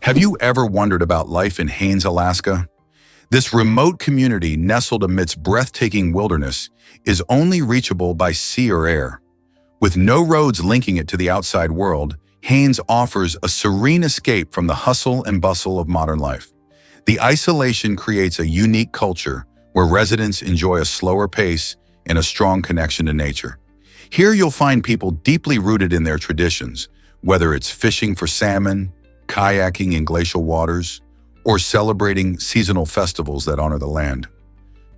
Have you ever wondered about life in Haines, Alaska? This remote community nestled amidst breathtaking wilderness is only reachable by sea or air. With no roads linking it to the outside world, Haines offers a serene escape from the hustle and bustle of modern life. The isolation creates a unique culture where residents enjoy a slower pace and a strong connection to nature. Here you'll find people deeply rooted in their traditions, whether it's fishing for salmon, kayaking in glacial waters, or celebrating seasonal festivals that honor the land.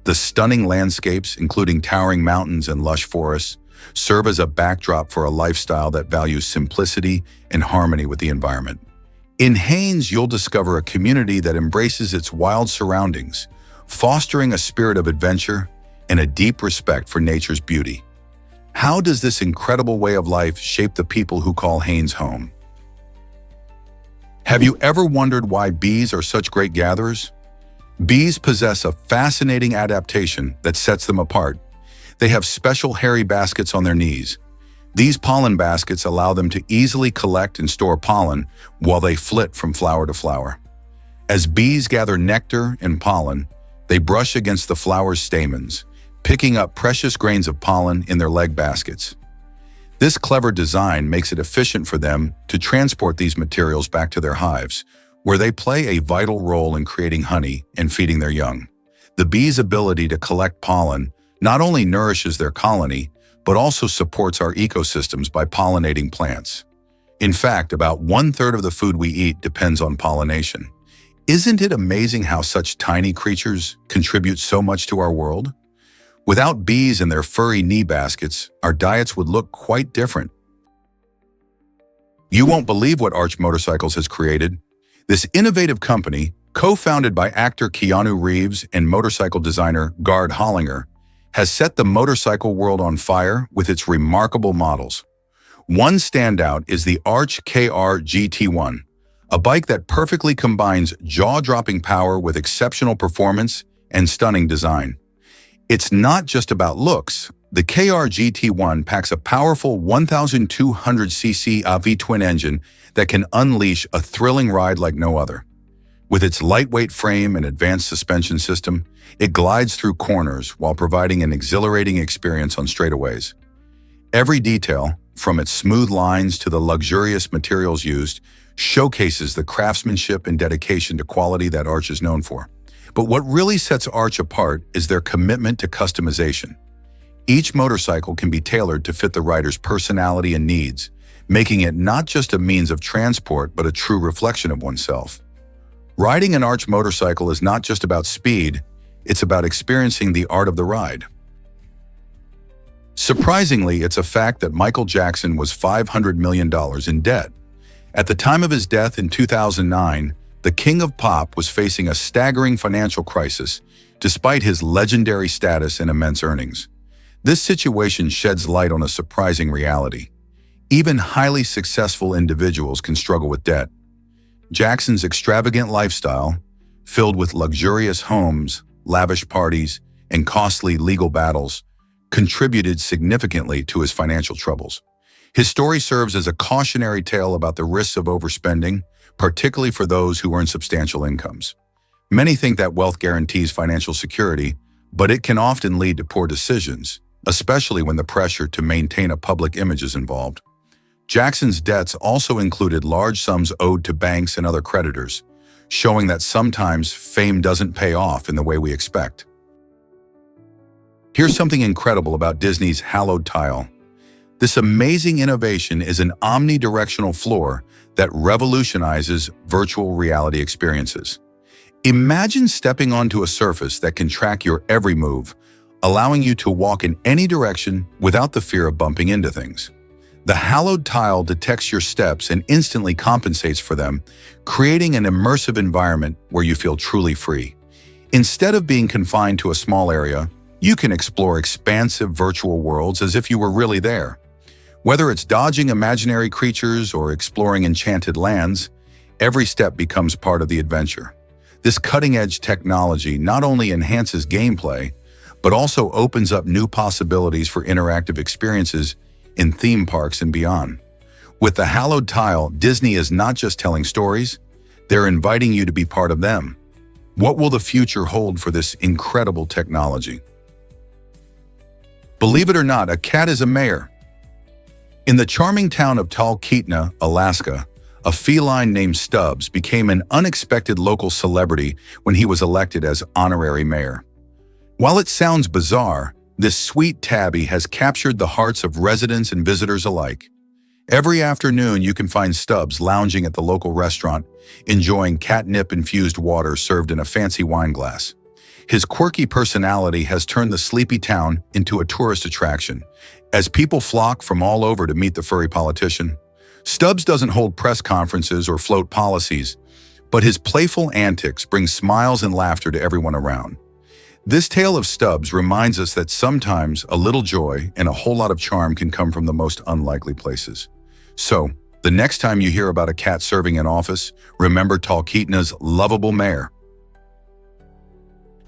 The stunning landscapes, including towering mountains and lush forests, serve as a backdrop for a lifestyle that values simplicity and harmony with the environment. In Haines, you'll discover a community that embraces its wild surroundings, fostering a spirit of adventure and a deep respect for nature's beauty. How does this incredible way of life shape the people who call Haines home? Have you ever wondered why bees are such great gatherers? Bees possess a fascinating adaptation that sets them apart. They have special hairy baskets on their knees. These pollen baskets allow them to easily collect and store pollen while they flit from flower to flower. As bees gather nectar and pollen, they brush against the flower's stamens, picking up precious grains of pollen in their leg baskets. This clever design makes it efficient for them to transport these materials back to their hives, where they play a vital role in creating honey and feeding their young. The bees' ability to collect pollen not only nourishes their colony, but also supports our ecosystems by pollinating plants. In fact, about 1/3 of the food we eat depends on pollination. Isn't it amazing how such tiny creatures contribute so much to our world? Without bees and their furry knee baskets, our diets would look quite different. You won't believe what Arch Motorcycles has created. This innovative company, co-founded by actor Keanu Reeves and motorcycle designer Gard Hollinger, has set the motorcycle world on fire with its remarkable models. One standout is the Arch KR GT1, a bike that perfectly combines jaw-dropping power with exceptional performance and stunning design. It's not just about looks. The KR GT1 packs a powerful 1,200cc V-twin engine that can unleash a thrilling ride like no other. With its lightweight frame and advanced suspension system, it glides through corners while providing an exhilarating experience on straightaways. Every detail, from its smooth lines to the luxurious materials used, showcases the craftsmanship and dedication to quality that Arch is known for. But what really sets Arch apart is their commitment to customization. Each motorcycle can be tailored to fit the rider's personality and needs, making it not just a means of transport, but a true reflection of oneself. Riding an Arch motorcycle is not just about speed, it's about experiencing the art of the ride. Surprisingly, it's a fact that Michael Jackson was $500 million in debt. At the time of his death in 2009, the King of Pop was facing a staggering financial crisis, despite his legendary status and immense earnings. This situation sheds light on a surprising reality. Even highly successful individuals can struggle with debt. Jackson's extravagant lifestyle, filled with luxurious homes, lavish parties, and costly legal battles, contributed significantly to his financial troubles. His story serves as a cautionary tale about the risks of overspending, particularly for those who earn substantial incomes. Many think that wealth guarantees financial security, but it can often lead to poor decisions, especially when the pressure to maintain a public image is involved. Jackson's debts also included large sums owed to banks and other creditors, showing that sometimes fame doesn't pay off in the way we expect. Here's something incredible about Disney's Hallowed tile. This amazing innovation is an omnidirectional floor that revolutionizes virtual reality experiences. Imagine stepping onto a surface that can track your every move, allowing you to walk in any direction without the fear of bumping into things. The Hallowed tile detects your steps and instantly compensates for them, creating an immersive environment where you feel truly free. Instead of being confined to a small area, you can explore expansive virtual worlds as if you were really there. Whether it's dodging imaginary creatures or exploring enchanted lands, every step becomes part of the adventure. This cutting-edge technology not only enhances gameplay, but also opens up new possibilities for interactive experiences in theme parks and beyond. With the Hallowed tile, Disney is not just telling stories, They're inviting you to be part of them. What will the future hold for this incredible technology? Believe it or not, a cat is a mayor. In the charming town of Talkeetna, Alaska, a feline named Stubs became an unexpected local celebrity when he was elected as honorary mayor. While it sounds bizarre, this sweet tabby has captured the hearts of residents and visitors alike. Every afternoon, you can find Stubs lounging at the local restaurant, enjoying catnip-infused water served in a fancy wine glass. His quirky personality has turned the sleepy town into a tourist attraction, as people flock from all over to meet the furry politician. Stubs doesn't hold press conferences or float policies, but his playful antics bring smiles and laughter to everyone around. This tale of Stubs reminds us that sometimes a little joy and a whole lot of charm can come from the most unlikely places. So, the next time you hear about a cat serving in office, remember Talkeetna's lovable mayor.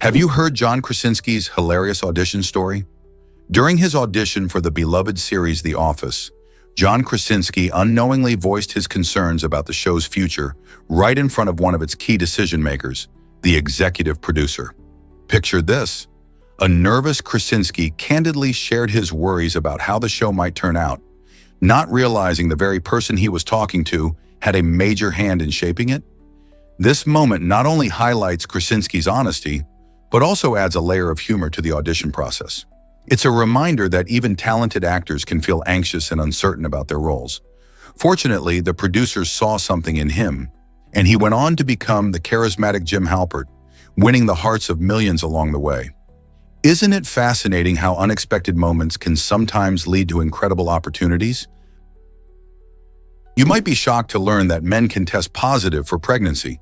Have you heard John Krasinski's hilarious audition story? During his audition for the beloved series The Office, John Krasinski unknowingly voiced his concerns about the show's future right in front of one of its key decision-makers, the executive producer. Picture this. A nervous Krasinski candidly shared his worries about how the show might turn out, not realizing the very person he was talking to had a major hand in shaping it. This moment not only highlights Krasinski's honesty, but also adds a layer of humor to the audition process. It's a reminder that even talented actors can feel anxious and uncertain about their roles. Fortunately, the producers saw something in him, and he went on to become the charismatic Jim Halpert, winning the hearts of millions along the way. Isn't it fascinating how unexpected moments can sometimes lead to incredible opportunities? You might be shocked to learn that men can test positive for pregnancy.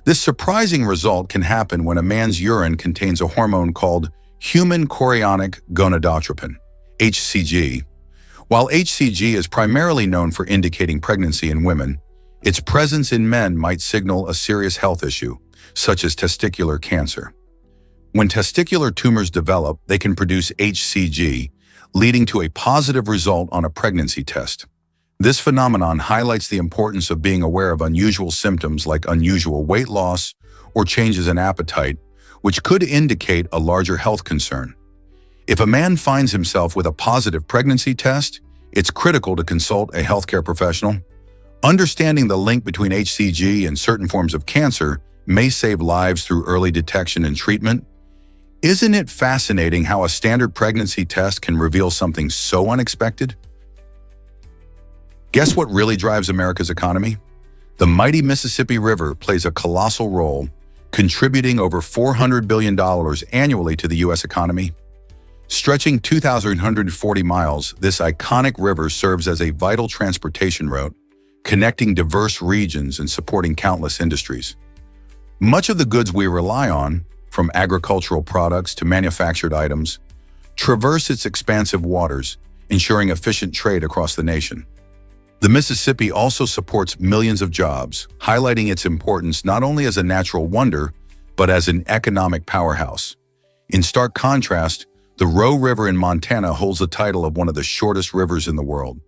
This surprising result can happen when a man's urine contains a hormone called human chorionic gonadotropin, HCG. While HCG is primarily known for indicating pregnancy in women, its presence in men might signal a serious health issue, such as testicular cancer. When testicular tumors develop, they can produce HCG, leading to a positive result on a pregnancy test. This phenomenon highlights the importance of being aware of unusual symptoms like unusual weight loss or changes in appetite, which could indicate a larger health concern. If a man finds himself with a positive pregnancy test, it's critical to consult a healthcare professional. Understanding the link between HCG and certain forms of cancer may save lives through early detection and treatment. Isn't it fascinating how a standard pregnancy test can reveal something so unexpected? Guess what really drives America's economy? The mighty Mississippi River plays a colossal role, contributing over $400 billion annually to the U.S. economy. Stretching 2,140 miles, this iconic river serves as a vital transportation route, connecting diverse regions and supporting countless industries. Much of the goods we rely on, from agricultural products to manufactured items, traverse its expansive waters, ensuring efficient trade across the nation. The Mississippi also supports millions of jobs, highlighting its importance not only as a natural wonder, but as an economic powerhouse. In stark contrast, the Roe River in Montana holds the title of one of the shortest rivers in the world.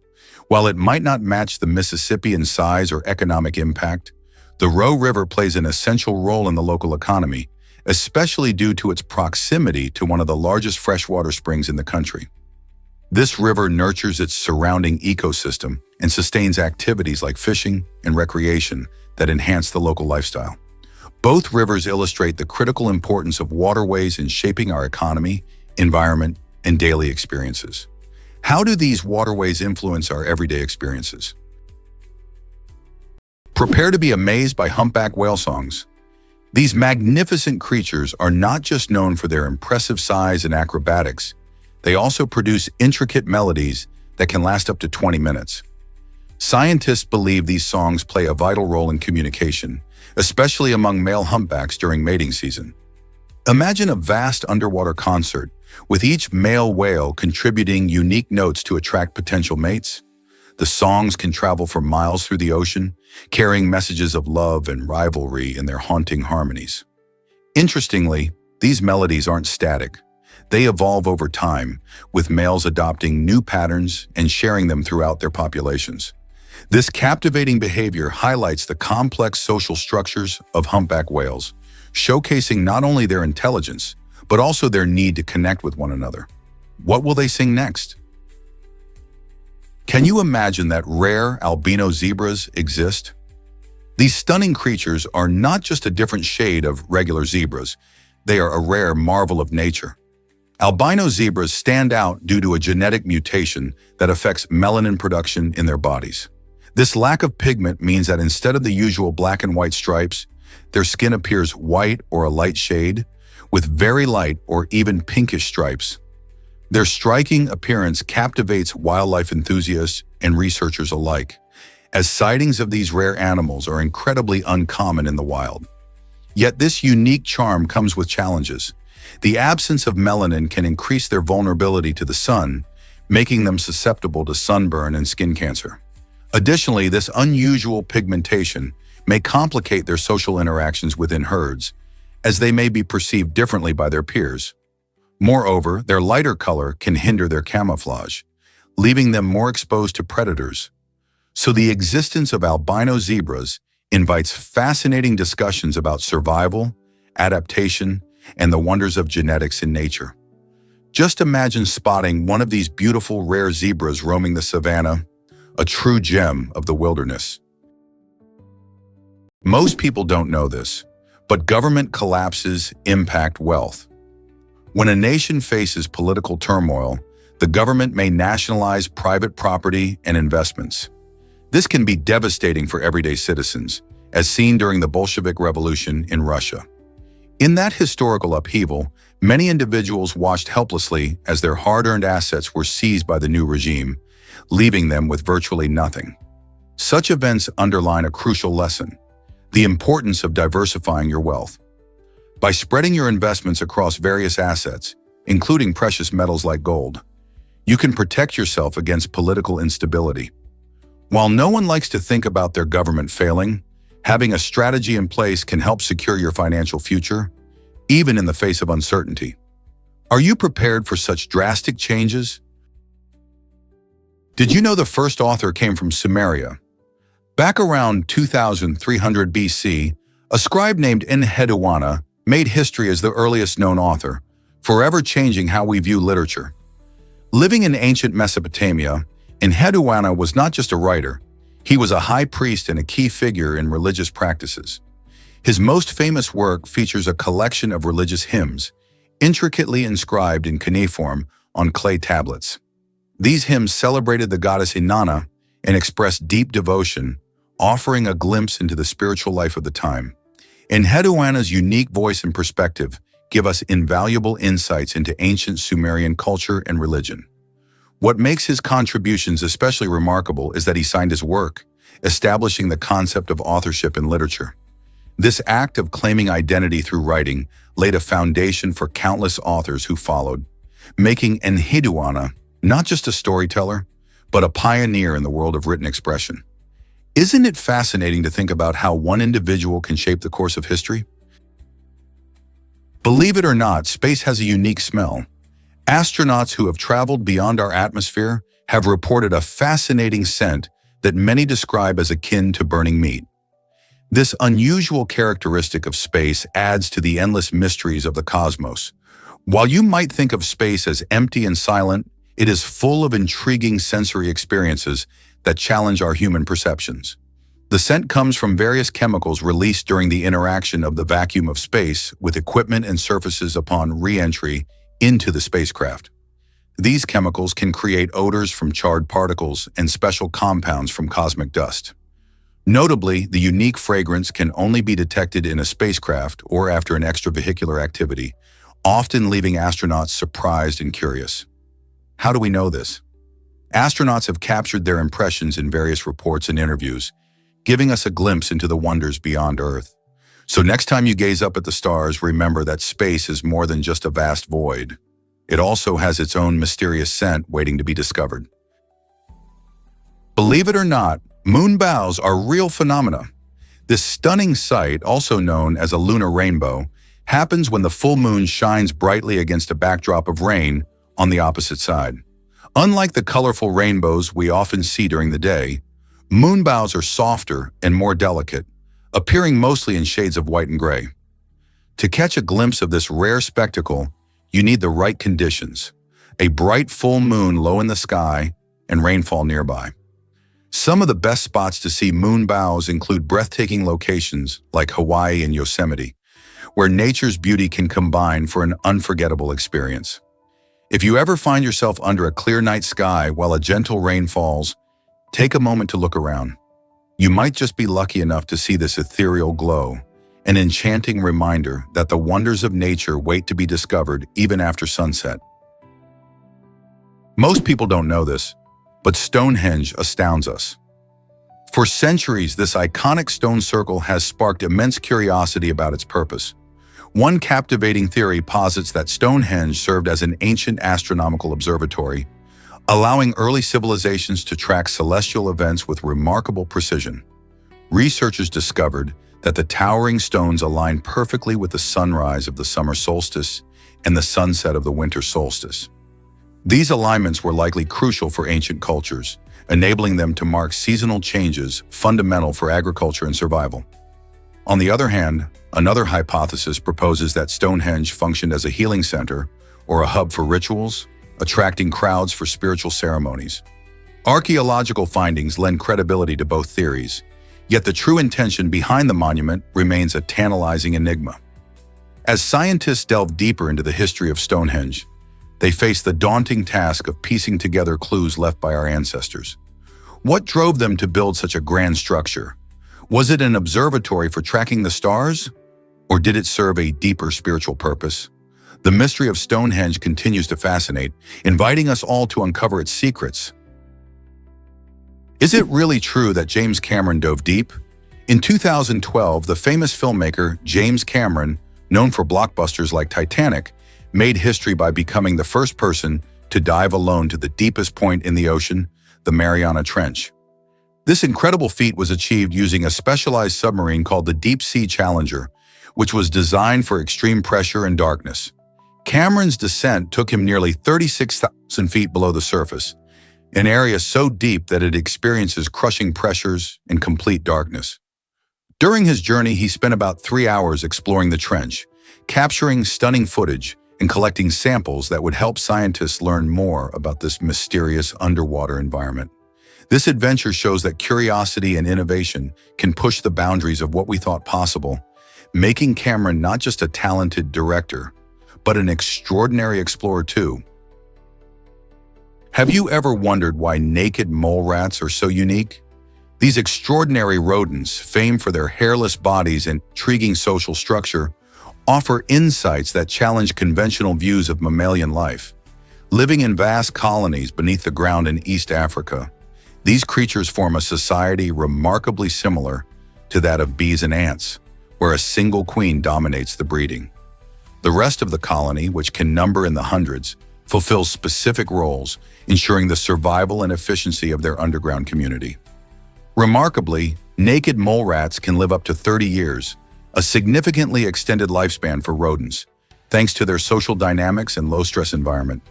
While it might not match the Mississippi in size or economic impact, the Roe River plays an essential role in the local economy, especially due to its proximity to one of the largest freshwater springs in the country. This river nurtures its surrounding ecosystem and sustains activities like fishing and recreation that enhance the local lifestyle. Both rivers illustrate the critical importance of waterways in shaping our economy, environment, and daily experiences. How do these waterways influence our everyday experiences? Prepare to be amazed by humpback whale songs. These magnificent creatures are not just known for their impressive size and acrobatics, they also produce intricate melodies that can last up to 20 minutes. Scientists believe these songs play a vital role in communication, especially among male humpbacks during mating season. Imagine a vast underwater concert, with each male whale contributing unique notes to attract potential mates. The songs can travel for miles through the ocean, carrying messages of love and rivalry in their haunting harmonies. Interestingly, these melodies aren't static. They evolve over time, with males adopting new patterns and sharing them throughout their populations. This captivating behavior highlights the complex social structures of humpback whales, showcasing not only their intelligence, but also their need to connect with one another. What will they sing next? Can you imagine that rare albino zebras exist? These stunning creatures are not just a different shade of regular zebras, they are a rare marvel of nature. Albino zebras stand out due to a genetic mutation that affects melanin production in their bodies. This lack of pigment means that instead of the usual black and white stripes, their skin appears white or a light shade, with very light or even pinkish stripes. Their striking appearance captivates wildlife enthusiasts and researchers alike, as sightings of these rare animals are incredibly uncommon in the wild. Yet this unique charm comes with challenges. The absence of melanin can increase their vulnerability to the sun, making them susceptible to sunburn and skin cancer. Additionally, this unusual pigmentation may complicate their social interactions within herds, as they may be perceived differently by their peers. Moreover, their lighter color can hinder their camouflage, leaving them more exposed to predators. So the existence of albino zebras invites fascinating discussions about survival, adaptation, and the wonders of genetics in nature. Just imagine spotting one of these beautiful rare zebras roaming the savanna, a true gem of the wilderness. Most people don't know this, but government collapses impact wealth. When a nation faces political turmoil, the government may nationalize private property and investments. This can be devastating for everyday citizens, as seen during the Bolshevik Revolution in Russia. In that historical upheaval, many individuals watched helplessly as their hard-earned assets were seized by the new regime, leaving them with virtually nothing. Such events underline a crucial lesson: the importance of diversifying your wealth. By spreading your investments across various assets, including precious metals like gold, you can protect yourself against political instability. While no one likes to think about their government failing, having a strategy in place can help secure your financial future, even in the face of uncertainty. Are you prepared for such drastic changes? Did you know the first author came from Sumeria? Back around 2300 BC, a scribe named Enheduana made history as the earliest known author, forever changing how we view literature. Living in ancient Mesopotamia, Enheduana was not just a writer, he was a high priest and a key figure in religious practices. His most famous work features a collection of religious hymns, intricately inscribed in cuneiform on clay tablets. These hymns celebrated the goddess Inanna and expressed deep devotion, offering a glimpse into the spiritual life of the time. Enheduana's unique voice and perspective give us invaluable insights into ancient Sumerian culture and religion. What makes his contributions especially remarkable is that he signed his work, establishing the concept of authorship in literature. This act of claiming identity through writing laid a foundation for countless authors who followed, making Enheduana not just a storyteller, but a pioneer in the world of written expression. Isn't it fascinating to think about how one individual can shape the course of history? Believe it or not, space has a unique smell. Astronauts who have traveled beyond our atmosphere have reported a fascinating scent that many describe as akin to burning meat. This unusual characteristic of space adds to the endless mysteries of the cosmos. While you might think of space as empty and silent, it is full of intriguing sensory experiences that challenge our human perceptions. The scent comes from various chemicals released during the interaction of the vacuum of space with equipment and surfaces upon re-entry into the spacecraft. These chemicals can create odors from charred particles and special compounds from cosmic dust. Notably, the unique fragrance can only be detected in a spacecraft or after an extravehicular activity, often leaving astronauts surprised and curious. How do we know this? Astronauts have captured their impressions in various reports and interviews, giving us a glimpse into the wonders beyond Earth. So next time you gaze up at the stars, remember that space is more than just a vast void. It also has its own mysterious scent waiting to be discovered. Believe it or not, moonbows are real phenomena. This stunning sight, also known as a lunar rainbow, happens when the full moon shines brightly against a backdrop of rain on the opposite side. Unlike the colorful rainbows we often see during the day, Moonbows are softer and more delicate, appearing mostly in shades of white and gray. To catch a glimpse of this rare spectacle, you need the right conditions: a bright full moon low in the sky and rainfall nearby. Some of the best spots to see moonbows include breathtaking locations like Hawaii and Yosemite, where nature's beauty can combine for an unforgettable experience. If you ever find yourself under a clear night sky while a gentle rain falls, take a moment to look around. You might just be lucky enough to see this ethereal glow, an enchanting reminder that the wonders of nature wait to be discovered even after sunset. Most people don't know this, but Stonehenge astounds us. For centuries, this iconic stone circle has sparked immense curiosity about its purpose. One captivating theory posits that Stonehenge served as an ancient astronomical observatory, allowing early civilizations to track celestial events with remarkable precision. Researchers discovered that the towering stones align perfectly with the sunrise of the summer solstice and the sunset of the winter solstice. These alignments were likely crucial for ancient cultures, enabling them to mark seasonal changes fundamental for agriculture and survival. On the other hand, another hypothesis proposes that Stonehenge functioned as a healing center or a hub for rituals, attracting crowds for spiritual ceremonies. Archaeological findings lend credibility to both theories, yet the true intention behind the monument remains a tantalizing enigma. As scientists delve deeper into the history of Stonehenge, they face the daunting task of piecing together clues left by our ancestors. What drove them to build such a grand structure? Was it an observatory for tracking the stars? Or did it serve a deeper spiritual purpose? The mystery of Stonehenge continues to fascinate, inviting us all to uncover its secrets. Is it really true that James Cameron dove deep? In 2012, the famous filmmaker James Cameron, known for blockbusters like Titanic, made history by becoming the first person to dive alone to the deepest point in the ocean, the Mariana Trench. This incredible feat was achieved using a specialized submarine called the Deep Sea Challenger, which was designed for extreme pressure and darkness. Cameron's descent took him nearly 36,000 feet below the surface, an area so deep that it experiences crushing pressures and complete darkness. During his journey, he spent about 3 hours exploring the trench, capturing stunning footage and collecting samples that would help scientists learn more about this mysterious underwater environment. This adventure shows that curiosity and innovation can push the boundaries of what we thought possible, making Cameron not just a talented director, but an extraordinary explorer too. Have you ever wondered why naked mole rats are so unique? These extraordinary rodents, famed for their hairless bodies and intriguing social structure, offer insights that challenge conventional views of mammalian life. Living in vast colonies beneath the ground in East Africa, these creatures form a society remarkably similar to that of bees and ants, where a single queen dominates the breeding. The rest of the colony, which can number in the hundreds, fulfills specific roles, ensuring the survival and efficiency of their underground community. Remarkably, naked mole rats can live up to 30 years, a significantly extended lifespan for rodents, thanks to their social dynamics and low-stress environment.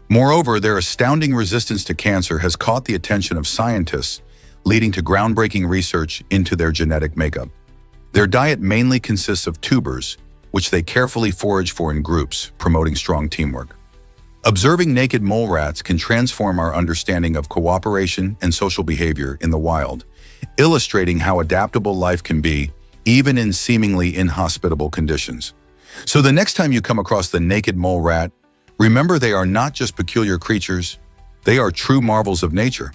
Moreover, their astounding resistance to cancer has caught the attention of scientists, leading to groundbreaking research into their genetic makeup. Their diet mainly consists of tubers, which they carefully forage for in groups, promoting strong teamwork. Observing naked mole rats can transform our understanding of cooperation and social behavior in the wild, illustrating how adaptable life can be, even in seemingly inhospitable conditions. So the next time you come across the naked mole rat, remember they are not just peculiar creatures, they are true marvels of nature.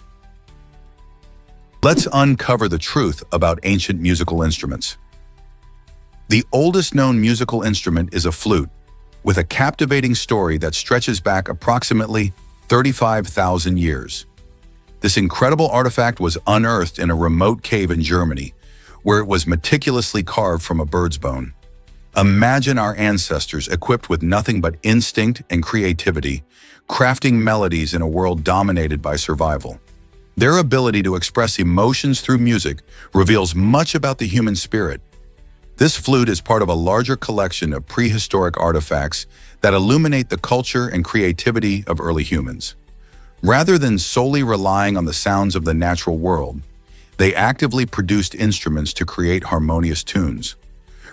Let's uncover the truth about ancient musical instruments. The oldest known musical instrument is a flute, with a captivating story that stretches back approximately 35,000 years. This incredible artifact was unearthed in a remote cave in Germany, where it was meticulously carved from a bird's bone. Imagine our ancestors equipped with nothing but instinct and creativity, crafting melodies in a world dominated by survival. Their ability to express emotions through music reveals much about the human spirit. This flute is part of a larger collection of prehistoric artifacts that illuminate the culture and creativity of early humans. Rather than solely relying on the sounds of the natural world, They actively produced instruments to create harmonious tunes.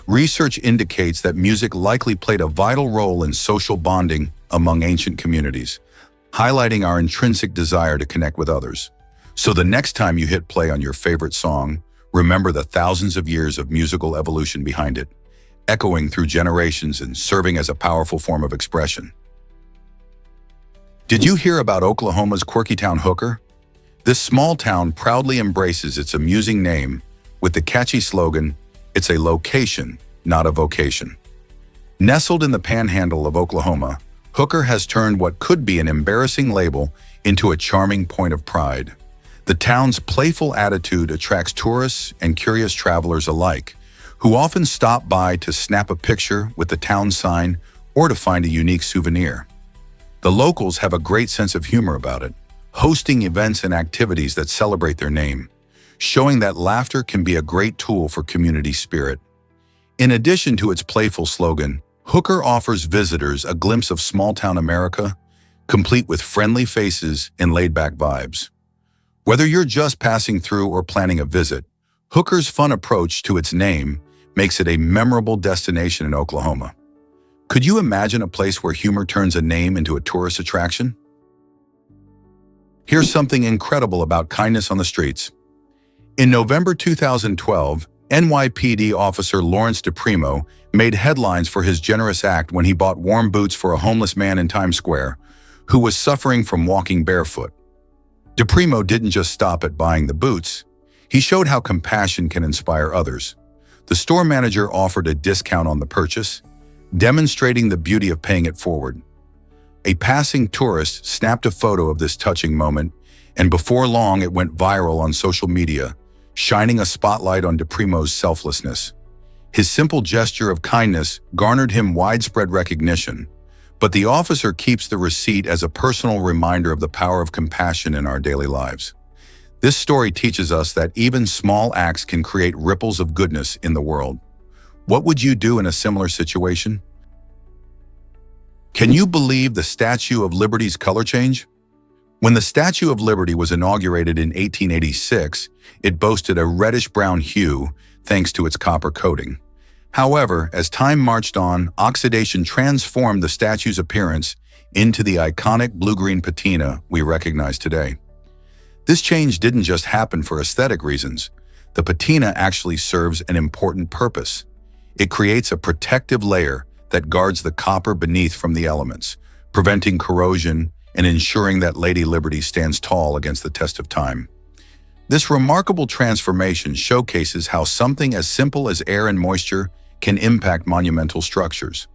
Research indicates that music likely played a vital role in social bonding among ancient communities, highlighting our intrinsic desire to connect with others. So the next time you hit play on your favorite song, remember the thousands of years of musical evolution behind it, echoing through generations and serving as a powerful form of expression. Did you hear about Oklahoma's quirky town Hooker? This small town proudly embraces its amusing name with the catchy slogan, "It's a location, not a vocation." Nestled in the panhandle of Oklahoma, Hooker has turned what could be an embarrassing label into a charming point of pride. The town's playful attitude attracts tourists and curious travelers alike, who often stop by to snap a picture with the town sign or to find a unique souvenir. The locals have a great sense of humor about it, hosting events and activities that celebrate their name, showing that laughter can be a great tool for community spirit. In addition to its playful slogan, Hooker offers visitors a glimpse of small-town America, complete with friendly faces and laid-back vibes. Whether you're just passing through or planning a visit, Hooker's fun approach to its name makes it a memorable destination in Oklahoma. Could you imagine a place where humor turns a name into a tourist attraction? Here's something incredible about kindness on the streets. In November 2012, NYPD officer Lawrence DePrimo made headlines for his generous act when he bought warm boots for a homeless man in Times Square who was suffering from walking barefoot. DePrimo didn't just stop at buying the boots. He showed how compassion can inspire others. The store manager offered a discount on the purchase, demonstrating the beauty of paying it forward. A passing tourist snapped a photo of this touching moment, and before long it went viral on social media, shining a spotlight on DePrimo's selflessness. His simple gesture of kindness garnered him widespread recognition, but the officer keeps the receipt as a personal reminder of the power of compassion in our daily lives. This story teaches us that even small acts can create ripples of goodness in the world. What would you do in a similar situation? Can you believe the Statue of Liberty's color change? When the Statue of Liberty was inaugurated in 1886, it boasted a reddish-brown hue thanks to its copper coating. However, as time marched on, oxidation transformed the statue's appearance into the iconic blue-green patina we recognize today. This change didn't just happen for aesthetic reasons. The patina actually serves an important purpose. It creates a protective layer that guards the copper beneath from the elements, preventing corrosion and ensuring that Lady Liberty stands tall against the test of time. This remarkable transformation showcases how something as simple as air and moisture can impact monumental structures.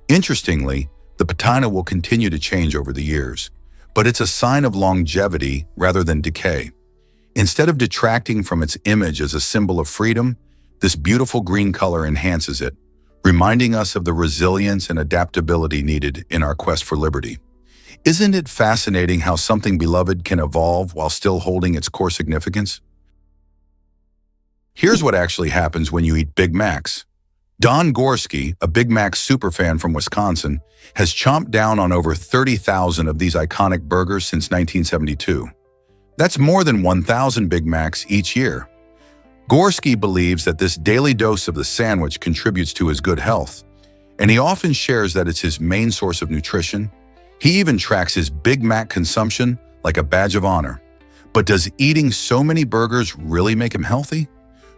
Interestingly, the patina will continue to change over the years, but it's a sign of longevity rather than decay. Instead of detracting from its image as a symbol of freedom, this beautiful green color enhances it, reminding us of the resilience and adaptability needed in our quest for liberty. Isn't it fascinating how something beloved can evolve while still holding its core significance? Here's what actually happens when you eat Big Macs. Don Gorski, a Big Mac superfan from Wisconsin, has chomped down on over 30,000 of these iconic burgers since 1972. That's more than 1,000 Big Macs each year. Gorski believes that this daily dose of the sandwich contributes to his good health, and he often shares that it's his main source of nutrition. He even tracks his Big Mac consumption like a badge of honor. But does eating so many burgers really make him healthy?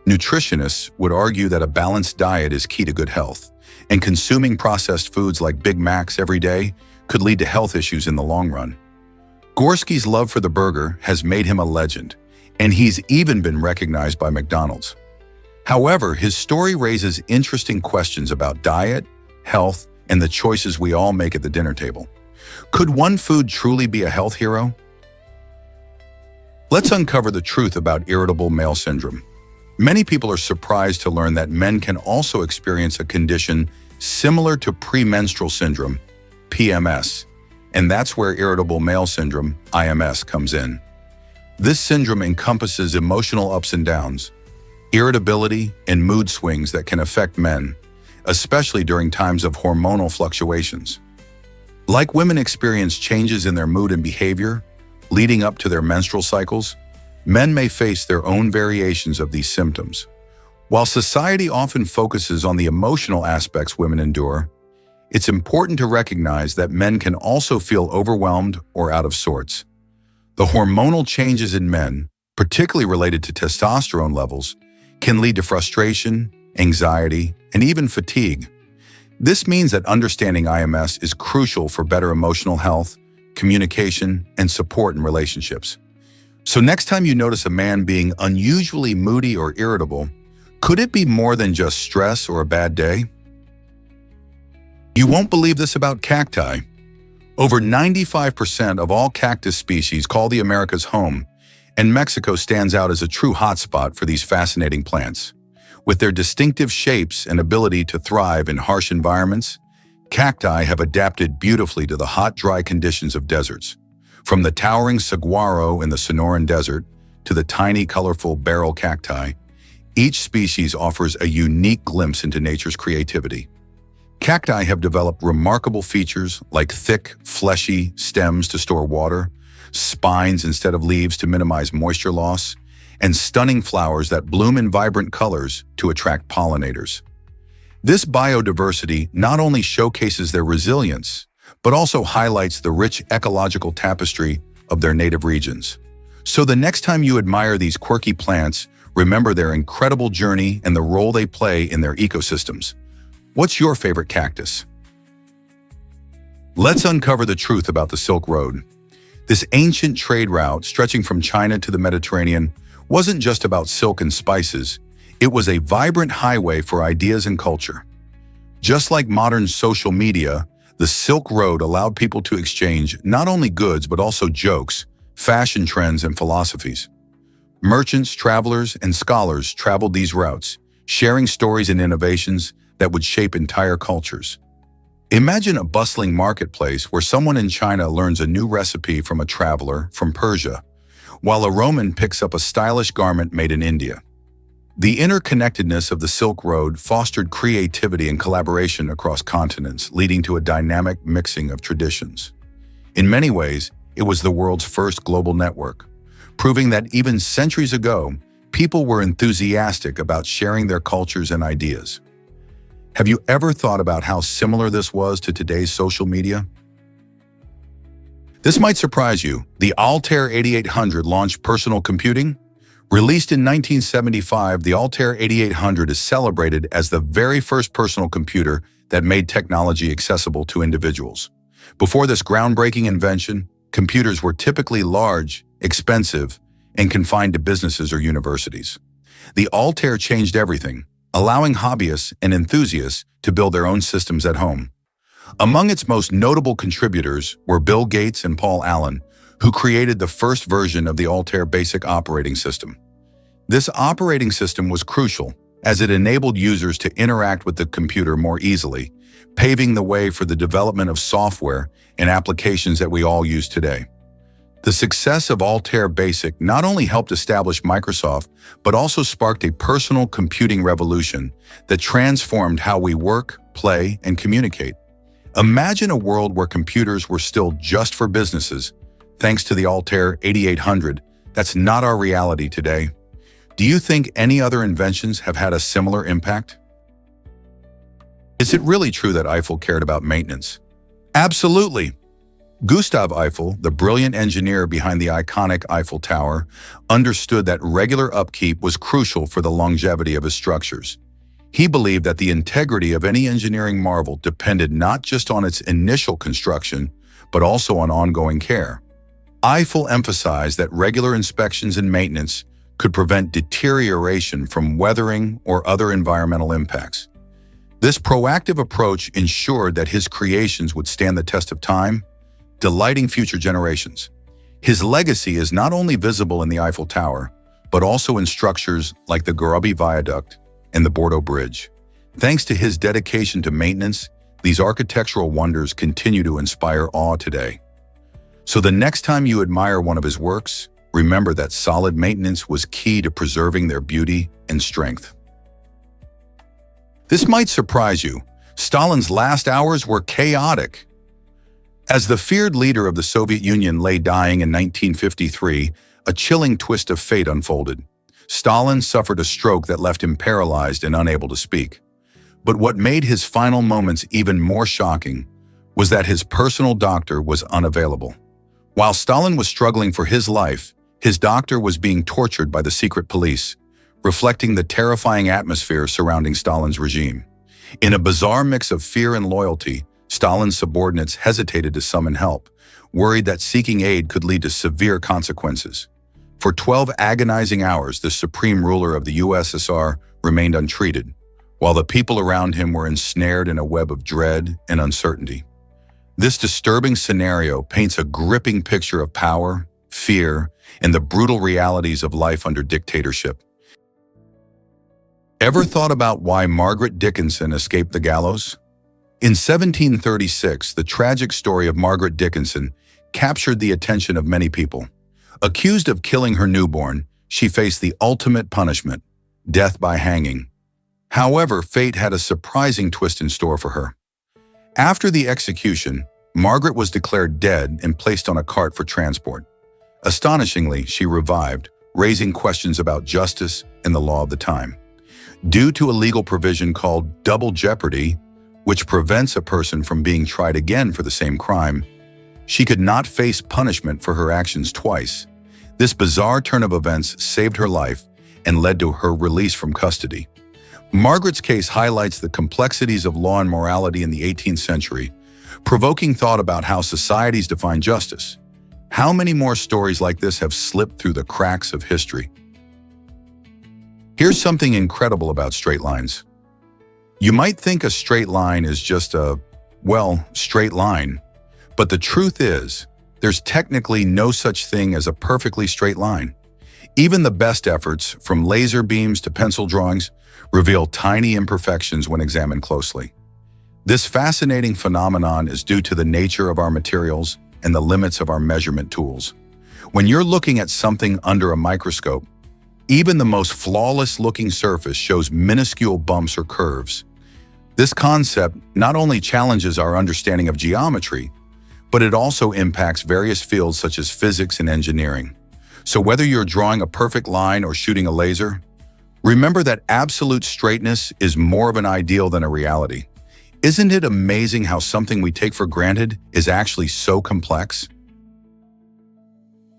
Nutritionists would argue that a balanced diet is key to good health, and consuming processed foods like Big Macs every day could lead to health issues in the long run. Gorski's love for the burger has made him a legend, and he's even been recognized by McDonald's. However, his story raises interesting questions about diet, health, and the choices we all make at the dinner table. Could one food truly be a health hero? Let's uncover the truth about irritable male syndrome. Many people are surprised to learn that men can also experience a condition similar to premenstrual syndrome, PMS, and that's where irritable male syndrome, IMS, comes in. This syndrome encompasses emotional ups and downs, irritability, and mood swings that can affect men, especially during times of hormonal fluctuations. Like women experience changes in their mood and behavior leading up to their menstrual cycles, Men may face their own variations of these symptoms. While society often focuses on the emotional aspects women endure, it's important to recognize that men can also feel overwhelmed or out of sorts. The hormonal changes in men, particularly related to testosterone levels, can lead to frustration, anxiety, and even fatigue. This means that understanding IMS is crucial for better emotional health, communication, and support in relationships. So next time you notice a man being unusually moody or irritable, could it be more than just stress or a bad day? You won't believe this about cacti. Over 95% of all cactus species call the Americas home, and Mexico stands out as a true hotspot for these fascinating plants. With their distinctive shapes and ability to thrive in harsh environments, cacti have adapted beautifully to the hot, dry conditions of deserts. From the towering saguaro in the Sonoran Desert to the tiny, colorful barrel cacti, each species offers a unique glimpse into nature's creativity. Cacti have developed remarkable features like thick, fleshy stems to store water, spines instead of leaves to minimize moisture loss, and stunning flowers that bloom in vibrant colors to attract pollinators. This biodiversity not only showcases their resilience, but also highlights the rich ecological tapestry of their native regions. So the next time you admire these quirky plants, remember their incredible journey and the role they play in their ecosystems. What's your favorite cactus? Let's uncover the truth about the Silk Road. This ancient trade route stretching from China to the Mediterranean wasn't just about silk and spices, it was a vibrant highway for ideas and culture. Just like modern social media, the Silk Road allowed people to exchange not only goods but also jokes, fashion trends, and philosophies. Merchants, travelers, and scholars traveled these routes, sharing stories and innovations that would shape entire cultures. Imagine a bustling marketplace where someone in China learns a new recipe from a traveler from Persia, while a Roman picks up a stylish garment made in India. The interconnectedness of the Silk Road fostered creativity and collaboration across continents, leading to a dynamic mixing of traditions. In many ways, it was the world's first global network, proving that even centuries ago, people were enthusiastic about sharing their cultures and ideas. Have you ever thought about how similar this was to today's social media? This might surprise you. The Altair 8800 launched personal computing. Released in 1975, the Altair 8800 is celebrated as the very first personal computer that made technology accessible to individuals. Before this groundbreaking invention, computers were typically large, expensive, and confined to businesses or universities. The Altair changed everything, allowing hobbyists and enthusiasts to build their own systems at home. Among its most notable contributors were Bill Gates and Paul Allen, who created the first version of the Altair Basic operating system. This operating system was crucial, as it enabled users to interact with the computer more easily, paving the way for the development of software and applications that we all use today. The success of Altair Basic not only helped establish Microsoft, but also sparked a personal computing revolution that transformed how we work, play, and communicate. Imagine a world where computers were still just for businesses, thanks to the Altair 8800. That's not our reality today. Do you think any other inventions have had a similar impact? Is it really true that Eiffel cared about maintenance? Absolutely. Gustav Eiffel, the brilliant engineer behind the iconic Eiffel Tower, understood that regular upkeep was crucial for the longevity of his structures. He believed that the integrity of any engineering marvel depended not just on its initial construction, but also on ongoing care. Eiffel emphasized that regular inspections and maintenance could prevent deterioration from weathering or other environmental impacts. This proactive approach ensured that his creations would stand the test of time, delighting future generations. His legacy is not only visible in the Eiffel Tower, but also in structures like the Garubby Viaduct and the Bordeaux Bridge. Thanks to his dedication to maintenance, these architectural wonders continue to inspire awe today. So the next time you admire one of his works, remember that solid maintenance was key to preserving their beauty and strength. This might surprise you. Stalin's last hours were chaotic. As the feared leader of the Soviet Union lay dying in 1953, a chilling twist of fate unfolded. Stalin suffered a stroke that left him paralyzed and unable to speak. But what made his final moments even more shocking was that his personal doctor was unavailable. While Stalin was struggling for his life, his doctor was being tortured by the secret police, reflecting the terrifying atmosphere surrounding Stalin's regime. In a bizarre mix of fear and loyalty, Stalin's subordinates hesitated to summon help, worried that seeking aid could lead to severe consequences. For 12 agonizing hours, the supreme ruler of the USSR remained untreated, while the people around him were ensnared in a web of dread and uncertainty. This disturbing scenario paints a gripping picture of power, fear, and the brutal realities of life under dictatorship. Ever thought about why Margaret Dickinson escaped the gallows? In 1736, the tragic story of Margaret Dickinson captured the attention of many people. Accused of killing her newborn, she faced the ultimate punishment, death by hanging. However, fate had a surprising twist in store for her. After the execution, Margaret was declared dead and placed on a cart for transport. Astonishingly, she revived, raising questions about justice and the law of the time. Due to a legal provision called double jeopardy, which prevents a person from being tried again for the same crime, she could not face punishment for her actions twice. This bizarre turn of events saved her life and led to her release from custody. Margaret's case highlights the complexities of law and morality in the 18th century, provoking thought about how societies define justice. How many more stories like this have slipped through the cracks of history? Here's something incredible about straight lines. You might think a straight line is just a, straight line. But the truth is, there's technically no such thing as a perfectly straight line. Even the best efforts, from laser beams to pencil drawings, reveal tiny imperfections when examined closely. This fascinating phenomenon is due to the nature of our materials and the limits of our measurement tools. When you're looking at something under a microscope, even the most flawless-looking surface shows minuscule bumps or curves. This concept not only challenges our understanding of geometry, but it also impacts various fields such as physics and engineering. So whether you're drawing a perfect line or shooting a laser, remember that absolute straightness is more of an ideal than a reality. Isn't it amazing how something we take for granted is actually so complex?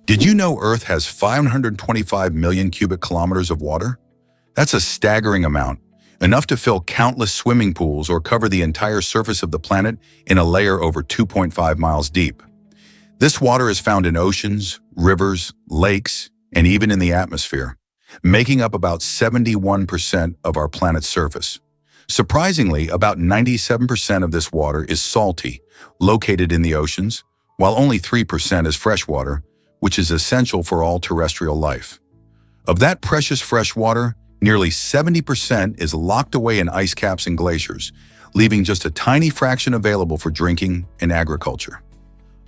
Did you know Earth has 525 million cubic kilometers of water? That's a staggering amount, enough to fill countless swimming pools or cover the entire surface of the planet in a layer over 2.5 miles deep. This water is found in oceans, rivers, lakes, and even in the atmosphere, making up about 71% of our planet's surface. Surprisingly, about 97% of this water is salty, located in the oceans, while only 3% is freshwater, which is essential for all terrestrial life. Of that precious fresh water, nearly 70% is locked away in ice caps and glaciers, leaving just a tiny fraction available for drinking and agriculture.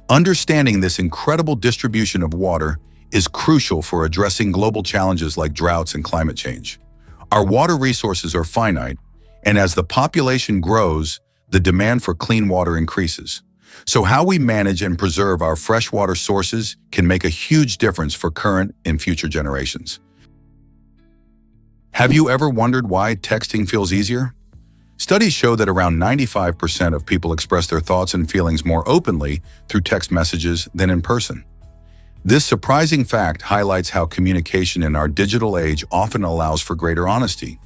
Understanding this incredible distribution of water is crucial for addressing global challenges like droughts and climate change. Our water resources are finite, and as the population grows, the demand for clean water increases. So how we manage and preserve our freshwater sources can make a huge difference for current and future generations. Have you ever wondered why texting feels easier? Studies show that around 95% of people express their thoughts and feelings more openly through text messages than in person. This surprising fact highlights how communication in our digital age often allows for greater honesty.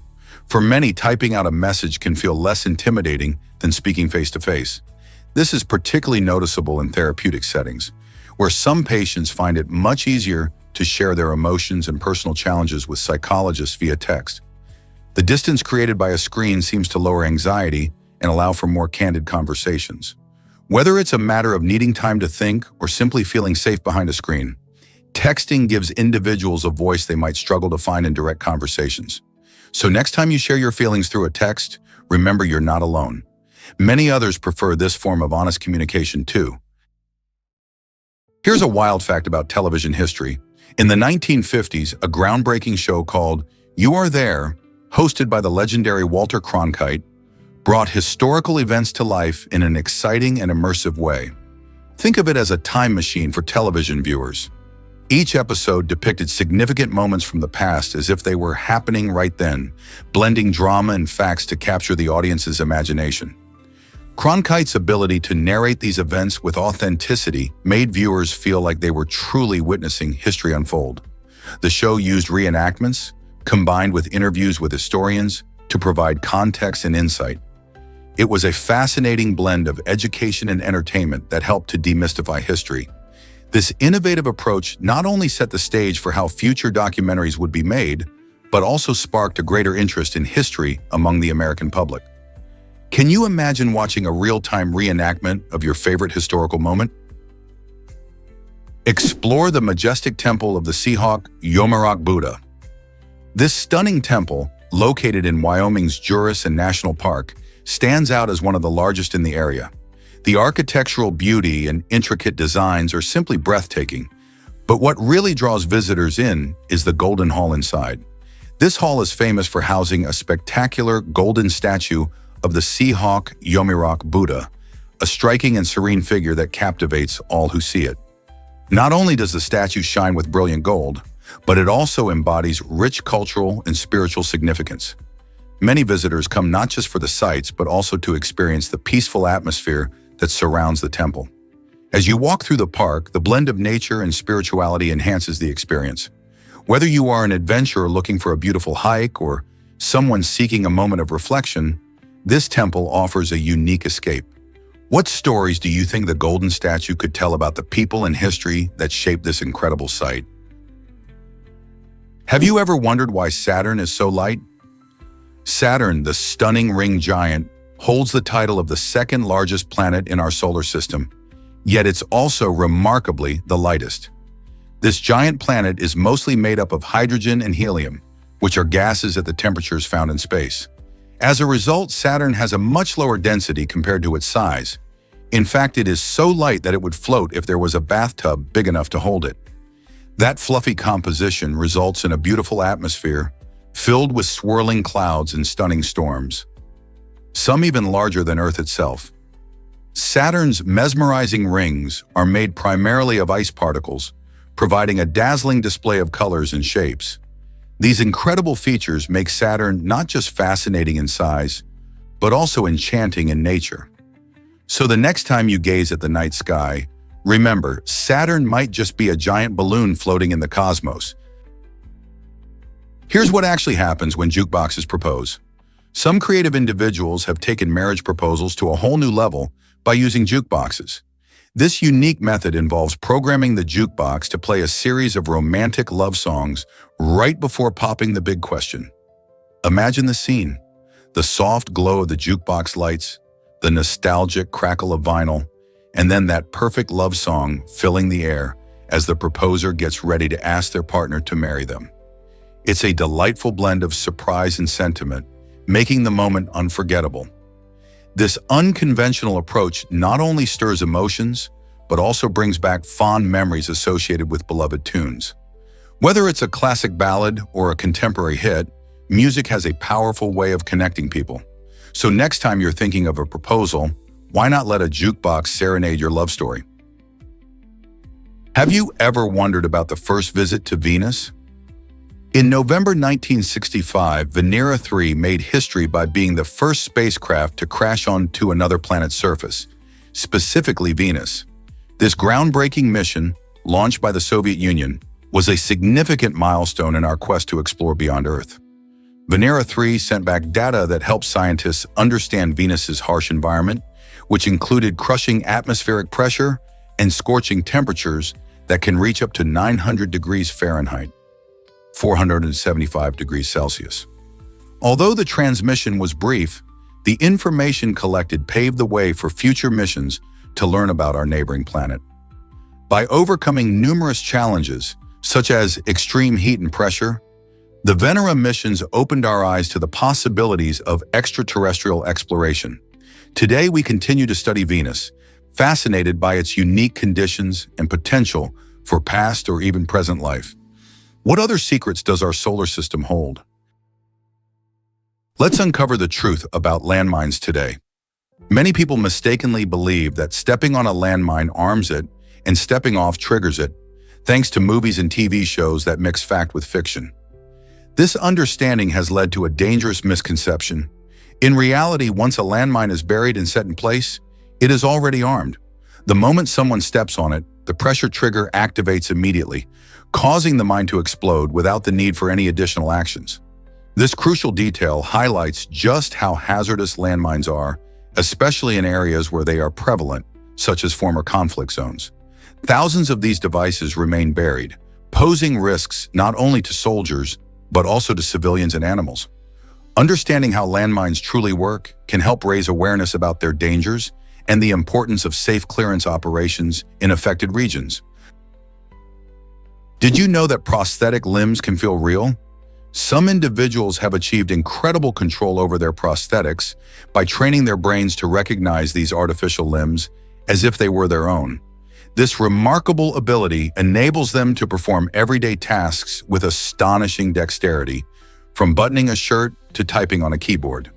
For many, typing out a message can feel less intimidating than speaking face-to-face. This is particularly noticeable in therapeutic settings, where some patients find it much easier to share their emotions and personal challenges with psychologists via text. The distance created by a screen seems to lower anxiety and allow for more candid conversations. Whether it's a matter of needing time to think or simply feeling safe behind a screen, texting gives individuals a voice they might struggle to find in direct conversations. So next time you share your feelings through a text, remember you're not alone. Many others prefer this form of honest communication too. Here's a wild fact about television history. In the 1950s, a groundbreaking show called You Are There, hosted by the legendary Walter Cronkite, brought historical events to life in an exciting and immersive way. Think of it as a time machine for television viewers. Each episode depicted significant moments from the past as if they were happening right then, blending drama and facts to capture the audience's imagination. Cronkite's ability to narrate these events with authenticity made viewers feel like they were truly witnessing history unfold. The show used reenactments, combined with interviews with historians, to provide context and insight. It was a fascinating blend of education and entertainment that helped to demystify history. This innovative approach not only set the stage for how future documentaries would be made, but also sparked a greater interest in history among the American public. Can you imagine watching a real-time reenactment of your favorite historical moment? Explore the majestic temple of the Seahawk Yomirock Buddha. This stunning temple, located in Wyoming's Jurison National Park, stands out as one of the largest in the area. The architectural beauty and intricate designs are simply breathtaking, but what really draws visitors in is the Golden Hall inside. This hall is famous for housing a spectacular golden statue of the Seahawk Yomirock Buddha, a striking and serene figure that captivates all who see it. Not only does the statue shine with brilliant gold, but it also embodies rich cultural and spiritual significance. Many visitors come not just for the sights, but also to experience the peaceful atmosphere that surrounds the temple. As you walk through the park, the blend of nature and spirituality enhances the experience. Whether you are an adventurer looking for a beautiful hike or someone seeking a moment of reflection, this temple offers a unique escape. What stories do you think the golden statue could tell about the people and history that shaped this incredible site? Have you ever wondered why Saturn is so light? Saturn, the stunning ring giant, holds the title of the second largest planet in our solar system, yet it's also remarkably the lightest. This giant planet is mostly made up of hydrogen and helium, which are gases at the temperatures found in space. As a result, Saturn has a much lower density compared to its size. In fact, it is so light that it would float if there was a bathtub big enough to hold it. That fluffy composition results in a beautiful atmosphere filled with swirling clouds and stunning storms, some even larger than Earth itself. Saturn's mesmerizing rings are made primarily of ice particles, providing a dazzling display of colors and shapes. These incredible features make Saturn not just fascinating in size, but also enchanting in nature. So the next time you gaze at the night sky, remember, Saturn might just be a giant balloon floating in the cosmos. Here's what actually happens when jukeboxes propose. Some creative individuals have taken marriage proposals to a whole new level by using jukeboxes. This unique method involves programming the jukebox to play a series of romantic love songs right before popping the big question. Imagine the scene: the soft glow of the jukebox lights, the nostalgic crackle of vinyl, and then that perfect love song filling the air as the proposer gets ready to ask their partner to marry them. It's a delightful blend of surprise and sentiment, making the moment unforgettable. This unconventional approach not only stirs emotions, but also brings back fond memories associated with beloved tunes. Whether it's a classic ballad or a contemporary hit, music has a powerful way of connecting people. So next time you're thinking of a proposal, why not let a jukebox serenade your love story? Have you ever wondered about the first visit to Venus? In November 1965, Venera 3 made history by being the first spacecraft to crash onto another planet's surface, specifically Venus. This groundbreaking mission, launched by the Soviet Union, was a significant milestone in our quest to explore beyond Earth. Venera 3 sent back data that helped scientists understand Venus's harsh environment, which included crushing atmospheric pressure and scorching temperatures that can reach up to 900 degrees Fahrenheit. 475 degrees Celsius. Although the transmission was brief, the information collected paved the way for future missions to learn about our neighboring planet. By overcoming numerous challenges, such as extreme heat and pressure, the Venera missions opened our eyes to the possibilities of extraterrestrial exploration. Today, we continue to study Venus, fascinated by its unique conditions and potential for past or even present life. What other secrets does our solar system hold? Let's uncover the truth about landmines today. Many people mistakenly believe that stepping on a landmine arms it and stepping off triggers it. thanks to movies and TV shows that mix fact with fiction. This understanding has led to a dangerous misconception. In reality, once a landmine is buried and set in place, it is already armed. The moment someone steps on it, the pressure trigger activates immediately, causing the mine to explode without the need for any additional actions. This crucial detail highlights just how hazardous landmines are, especially in areas where they are prevalent, such as former conflict zones. Thousands of these devices remain buried, posing risks not only to soldiers, but also to civilians and animals. Understanding how landmines truly work can help raise awareness about their dangers and the importance of safe clearance operations in affected regions. Did you know that prosthetic limbs can feel real? Some individuals have achieved incredible control over their prosthetics by training their brains to recognize these artificial limbs as if they were their own. This remarkable ability enables them to perform everyday tasks with astonishing dexterity, from buttoning a shirt to typing on a keyboard.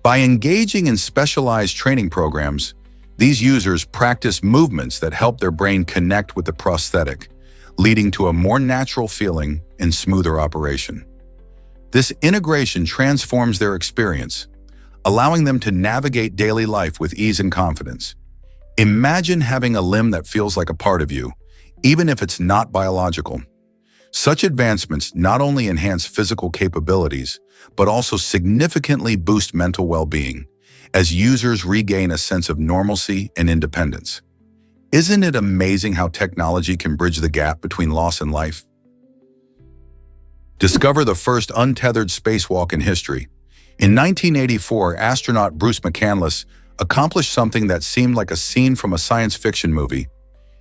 By engaging in specialized training programs, these users practice movements that help their brain connect with the prosthetic, leading to a more natural feeling and smoother operation. This integration transforms their experience, allowing them to navigate daily life with ease and confidence. Imagine having a limb that feels like a part of you, even if it's not biological. Such advancements not only enhance physical capabilities, but also significantly boost mental well-being, as users regain a sense of normalcy and independence. Isn't it amazing how technology can bridge the gap between loss and life? Discover the first untethered spacewalk in history. In 1984, astronaut Bruce McCandless accomplished something that seemed like a scene from a science fiction movie.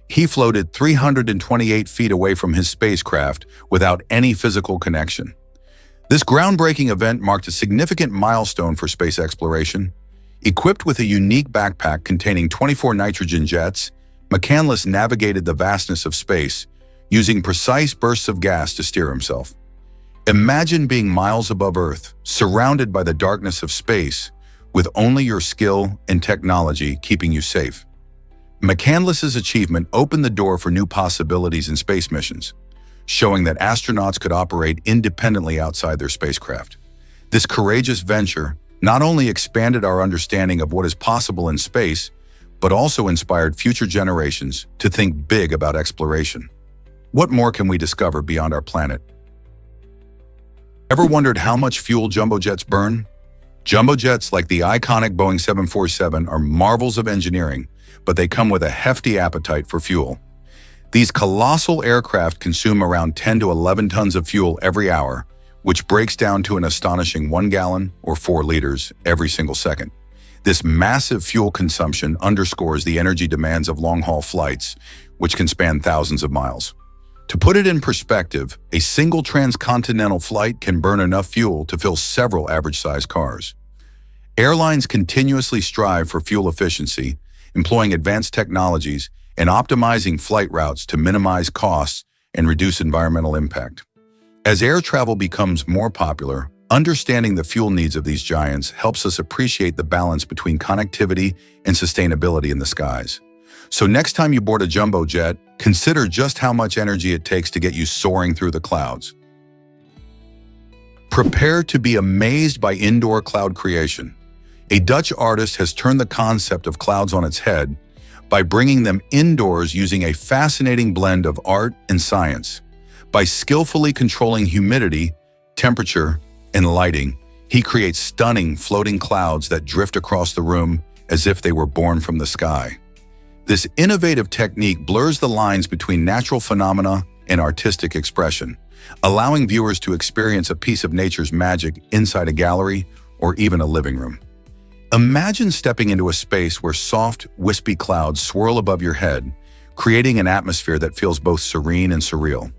He floated 328 feet away from his spacecraft without any physical connection. This groundbreaking event marked a significant milestone for space exploration. Equipped with a unique backpack containing 24 nitrogen jets, McCandless navigated the vastness of space, using precise bursts of gas to steer himself. Imagine being miles above Earth, surrounded by the darkness of space, with only your skill and technology keeping you safe. McCandless's achievement opened the door for new possibilities in space missions, showing that astronauts could operate independently outside their spacecraft. This courageous venture not only expanded our understanding of what is possible in space, but also inspired future generations to think big about exploration. What more can we discover beyond our planet? Ever wondered how much fuel jumbo jets burn? Jumbo jets like the iconic Boeing 747 are marvels of engineering, but they come with a hefty appetite for fuel. These colossal aircraft consume around 10 to 11 tons of fuel every hour, which breaks down to an astonishing 1 gallon or 4 liters every single second. This massive fuel consumption underscores the energy demands of long-haul flights, which can span thousands of miles. To put it in perspective, a single transcontinental flight can burn enough fuel to fill several average-sized cars. Airlines continuously strive for fuel efficiency, employing advanced technologies and optimizing flight routes to minimize costs and reduce environmental impact. As air travel becomes more popular, understanding the fuel needs of these giants helps us appreciate the balance between connectivity and sustainability in the skies. So next time you board a jumbo jet, consider just how much energy it takes to get you soaring through the clouds. Prepare to be amazed by indoor cloud creation. A Dutch artist has turned the concept of clouds on its head by bringing them indoors using a fascinating blend of art and science. By skillfully controlling humidity, temperature, and lighting, he creates stunning floating clouds that drift across the room as if they were born from the sky. This innovative technique blurs the lines between natural phenomena and artistic expression, allowing viewers to experience a piece of nature's magic inside a gallery or even a living room. Imagine stepping into a space where soft, wispy clouds swirl above your head, creating an atmosphere that feels both serene and surreal.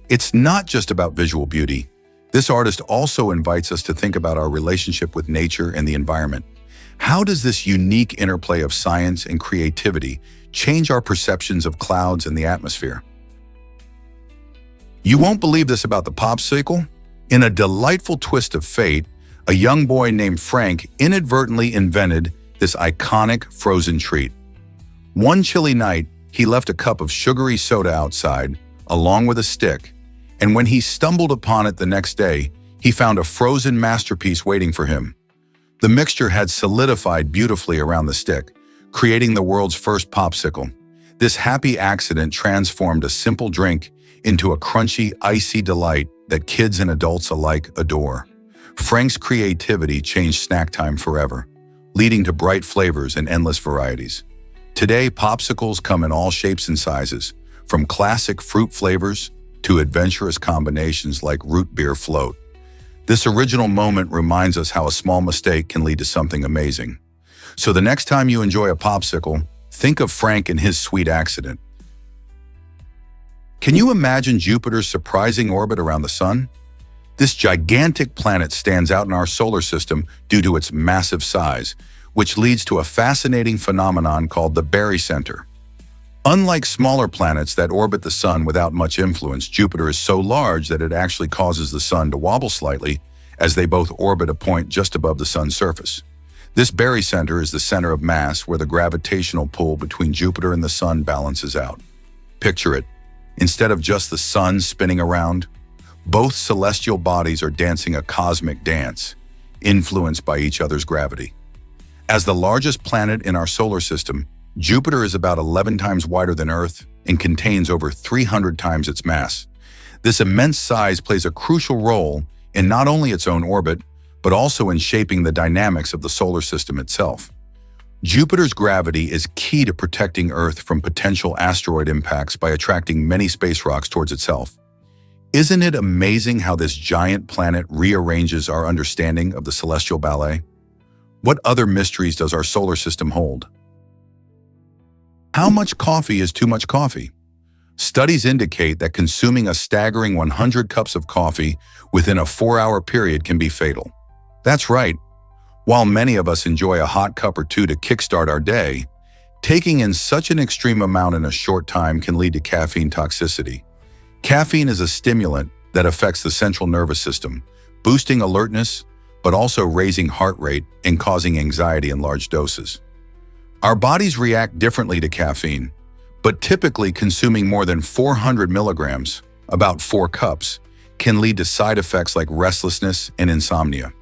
It's not just about visual beauty. This artist also invites us to think about our relationship with nature and the environment. How does this unique interplay of science and creativity change our perceptions of clouds and the atmosphere? You won't believe this about the popsicle. In a delightful twist of fate, a young boy named Frank inadvertently invented this iconic frozen treat. One chilly night, he left a cup of sugary soda outside, along with a stick, and when he stumbled upon it the next day, he found a frozen masterpiece waiting for him. The mixture had solidified beautifully around the stick, creating the world's first popsicle. This happy accident transformed a simple drink into a crunchy, icy delight that kids and adults alike adore. Frank's creativity changed snack time forever, leading to bright flavors and endless varieties. Today, popsicles come in all shapes and sizes, from classic fruit flavors to adventurous combinations like root beer float. This original moment reminds us how a small mistake can lead to something amazing. So the next time you enjoy a popsicle, think of Frank and his sweet accident. Can you imagine Jupiter's surprising orbit around the Sun? This gigantic planet stands out in our solar system due to its massive size, which leads to a fascinating phenomenon called the barycenter. Unlike smaller planets that orbit the Sun without much influence, Jupiter is so large that it actually causes the Sun to wobble slightly as they both orbit a point just above the Sun's surface. This barycenter is the center of mass where the gravitational pull between Jupiter and the Sun balances out. Picture it. Instead of just the Sun spinning around, both celestial bodies are dancing a cosmic dance, influenced by each other's gravity. As the largest planet in our solar system, Jupiter is about 11 times wider than Earth and contains over 300 times its mass. This immense size plays a crucial role in not only its own orbit, but also in shaping the dynamics of the solar system itself. Jupiter's gravity is key to protecting Earth from potential asteroid impacts by attracting many space rocks towards itself. Isn't it amazing how this giant planet rearranges our understanding of the celestial ballet? What other mysteries does our solar system hold? How much coffee is too much coffee? Studies indicate that consuming a staggering 100 cups of coffee within a 4-hour period can be fatal. That's right. While many of us enjoy a hot cup or two to kickstart our day, taking in such an extreme amount in a short time can lead to caffeine toxicity. Caffeine is a stimulant that affects the central nervous system, boosting alertness, but also raising heart rate and causing anxiety in large doses. Our bodies react differently to caffeine, but typically consuming more than 400 milligrams, about 4 cups, can lead to side effects like restlessness and insomnia.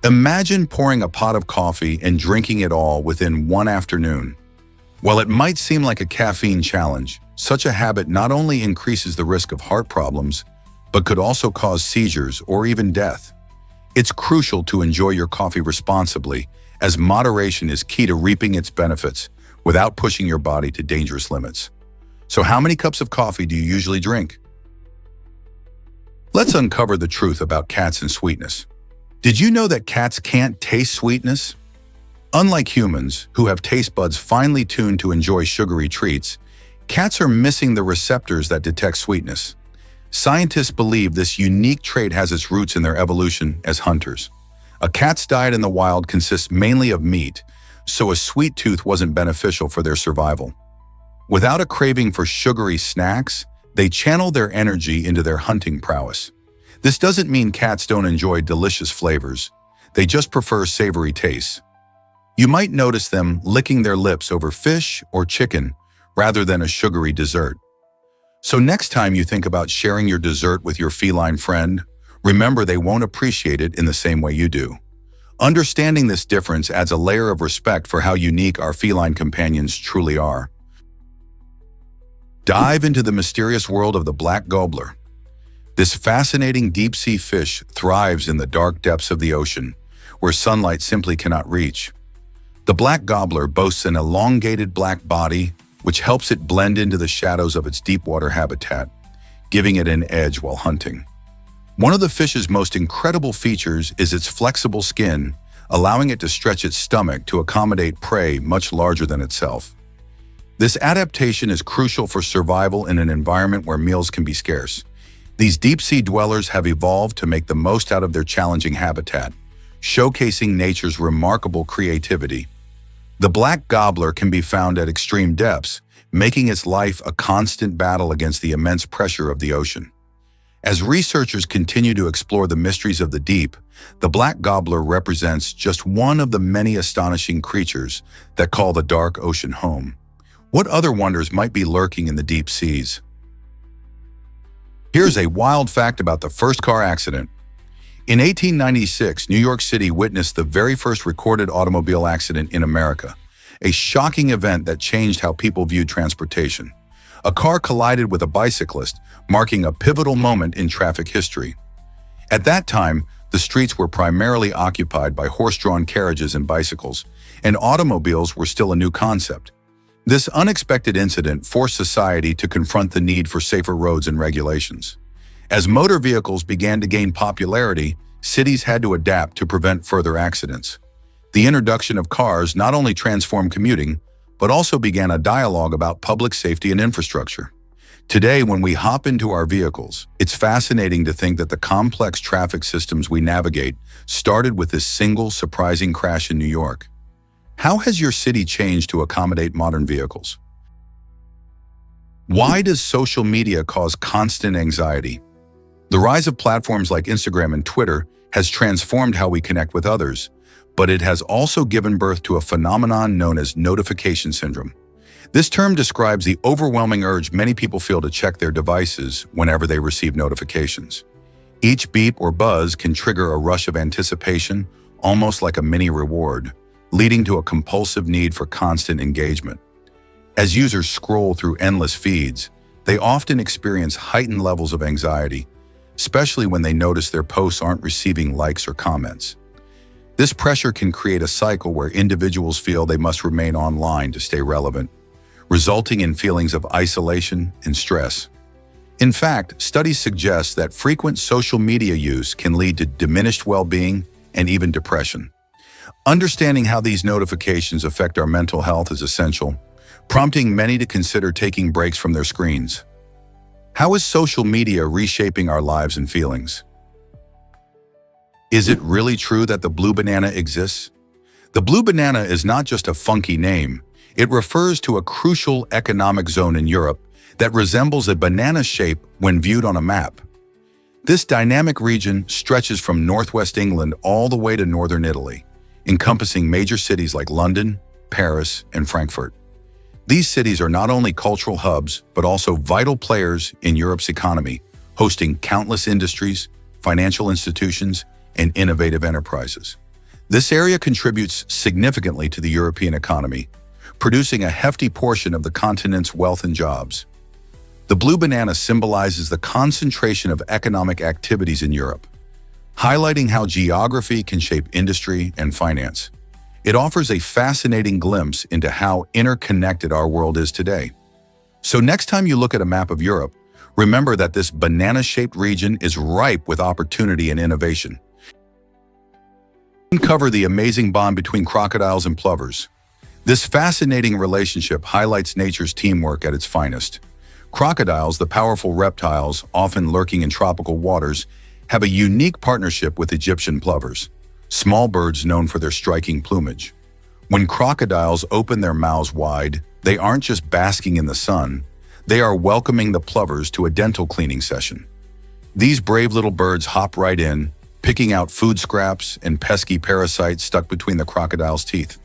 Imagine pouring a pot of coffee and drinking it all within one afternoon. While it might seem like a caffeine challenge, such a habit not only increases the risk of heart problems, but could also cause seizures or even death. It's crucial to enjoy your coffee responsibly, as moderation is key to reaping its benefits without pushing your body to dangerous limits. So how many cups of coffee do you usually drink? Let's uncover the truth about cats and sweetness. Did you know that cats can't taste sweetness? Unlike humans, who have taste buds finely tuned to enjoy sugary treats, cats are missing the receptors that detect sweetness. Scientists believe this unique trait has its roots in their evolution as hunters. A cat's diet in the wild consists mainly of meat, so a sweet tooth wasn't beneficial for their survival. Without a craving for sugary snacks, they channel their energy into their hunting prowess. This doesn't mean cats don't enjoy delicious flavors. They just prefer savory tastes. You might notice them licking their lips over fish or chicken rather than a sugary dessert. So next time you think about sharing your dessert with your feline friend, remember they won't appreciate it in the same way you do. Understanding this difference adds a layer of respect for how unique our feline companions truly are. Dive into the mysterious world of the black gobbler. This fascinating deep-sea fish thrives in the dark depths of the ocean, where sunlight simply cannot reach. The black gobbler boasts an elongated black body, which helps it blend into the shadows of its deep-water habitat, giving it an edge while hunting. One of the fish's most incredible features is its flexible skin, allowing it to stretch its stomach to accommodate prey much larger than itself. This adaptation is crucial for survival in an environment where meals can be scarce. These deep-sea dwellers have evolved to make the most out of their challenging habitat, showcasing nature's remarkable creativity. The black gobbler can be found at extreme depths, making its life a constant battle against the immense pressure of the ocean. As researchers continue to explore the mysteries of the deep, the black gobbler represents just one of the many astonishing creatures that call the dark ocean home. What other wonders might be lurking in the deep seas? Here's a wild fact about the first car accident. In 1896, New York City witnessed the very first recorded automobile accident in America, a shocking event that changed how people viewed transportation. A car collided with a bicyclist, marking a pivotal moment in traffic history. At that time, the streets were primarily occupied by horse-drawn carriages and bicycles, and automobiles were still a new concept. This unexpected incident forced society to confront the need for safer roads and regulations. As motor vehicles began to gain popularity, cities had to adapt to prevent further accidents. The introduction of cars not only transformed commuting, but also began a dialogue about public safety and infrastructure. Today, when we hop into our vehicles, it's fascinating to think that the complex traffic systems we navigate started with this single, surprising crash in New York. How has your city changed to accommodate modern vehicles? Why does social media cause constant anxiety? The rise of platforms like Instagram and Twitter has transformed how we connect with others, but it has also given birth to a phenomenon known as notification syndrome. This term describes the overwhelming urge many people feel to check their devices whenever they receive notifications. Each beep or buzz can trigger a rush of anticipation, almost like a mini reward, leading to a compulsive need for constant engagement. As users scroll through endless feeds, they often experience heightened levels of anxiety, especially when they notice their posts aren't receiving likes or comments. This pressure can create a cycle where individuals feel they must remain online to stay relevant, resulting in feelings of isolation and stress. In fact, studies suggest that frequent social media use can lead to diminished well-being and even depression. Understanding how these notifications affect our mental health is essential, prompting many to consider taking breaks from their screens. How is social media reshaping our lives and feelings? Is it really true that the blue banana exists? The blue banana is not just a funky name. It refers to a crucial economic zone in Europe that resembles a banana shape when viewed on a map. This dynamic region stretches from northwest England all the way to northern Italy, encompassing major cities like London, Paris, and Frankfurt. These cities are not only cultural hubs, but also vital players in Europe's economy, hosting countless industries, financial institutions, and innovative enterprises. This area contributes significantly to the European economy, producing a hefty portion of the continent's wealth and jobs. The blue banana symbolizes the concentration of economic activities in Europe, highlighting how geography can shape industry and finance. It offers a fascinating glimpse into how interconnected our world is today. So next time you look at a map of Europe, remember that this banana-shaped region is ripe with opportunity and innovation. Uncover the amazing bond between crocodiles and plovers. This fascinating relationship highlights nature's teamwork at its finest. Crocodiles, the powerful reptiles often lurking in tropical waters, have a unique partnership with Egyptian plovers, small birds known for their striking plumage. When crocodiles open their mouths wide, they aren't just basking in the sun, they are welcoming the plovers to a dental cleaning session. These brave little birds hop right in, picking out food scraps and pesky parasites stuck between the crocodile's teeth.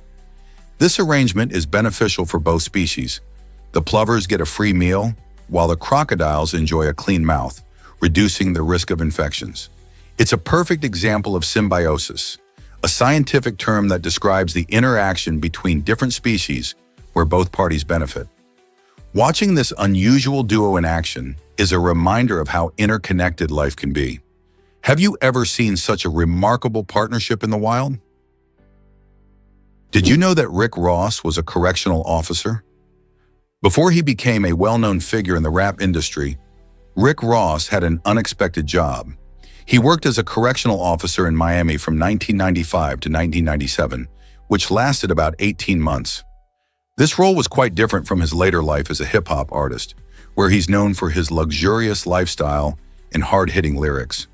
This arrangement is beneficial for both species. The plovers get a free meal, while the crocodiles enjoy a clean mouth, reducing the risk of infections. It's a perfect example of symbiosis, a scientific term that describes the interaction between different species where both parties benefit. Watching this unusual duo in action is a reminder of how interconnected life can be. Have you ever seen such a remarkable partnership in the wild? Did you know that Rick Ross was a correctional officer? Before he became a well-known figure in the rap industry, Rick Ross had an unexpected job. He worked as a correctional officer in Miami from 1995 to 1997, which lasted about 18 months. This role was quite different from his later life as a hip-hop artist, where he's known for his luxurious lifestyle and hard-hitting lyrics.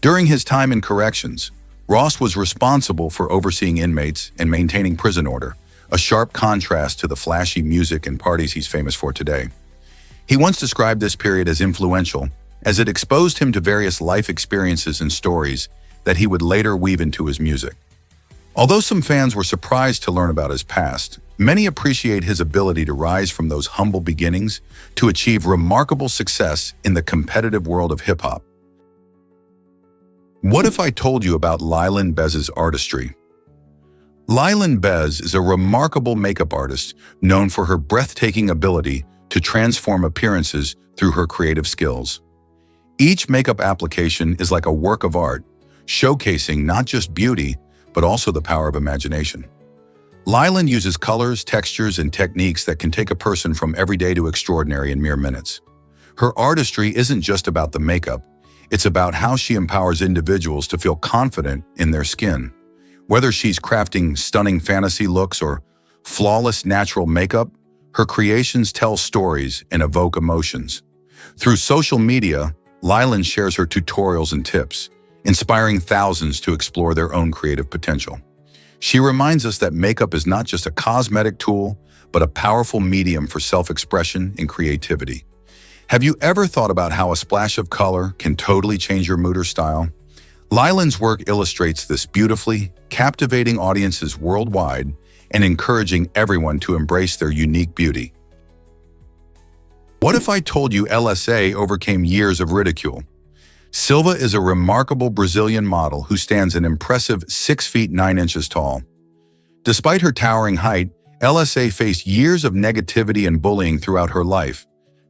During his time in corrections, Ross was responsible for overseeing inmates and maintaining prison order, a sharp contrast to the flashy music and parties he's famous for today. He once described this period as influential, as it exposed him to various life experiences and stories that he would later weave into his music. Although some fans were surprised to learn about his past, many appreciate his ability to rise from those humble beginnings to achieve remarkable success in the competitive world of hip-hop. What if I told you about Lylian Bez's artistry? Lylian Bez is a remarkable makeup artist known for her breathtaking ability to transform appearances through her creative skills. Each makeup application is like a work of art, showcasing not just beauty, but also the power of imagination. Lylian uses colors, textures, and techniques that can take a person from everyday to extraordinary in mere minutes. Her artistry isn't just about the makeup, it's about how she empowers individuals to feel confident in their skin. Whether she's crafting stunning fantasy looks or flawless natural makeup, her creations tell stories and evoke emotions. Through social media, Lylian shares her tutorials and tips, inspiring thousands to explore their own creative potential. She reminds us that makeup is not just a cosmetic tool, but a powerful medium for self-expression and creativity. Have you ever thought about how a splash of color can totally change your mood or style? Lylian's work illustrates this beautifully, captivating audiences worldwide and encouraging everyone to embrace their unique beauty. What if I told you LSA overcame years of ridicule? Silva is a remarkable Brazilian model who stands an impressive 6 feet 9 inches tall. Despite her towering height, LSA faced years of negativity and bullying throughout her life.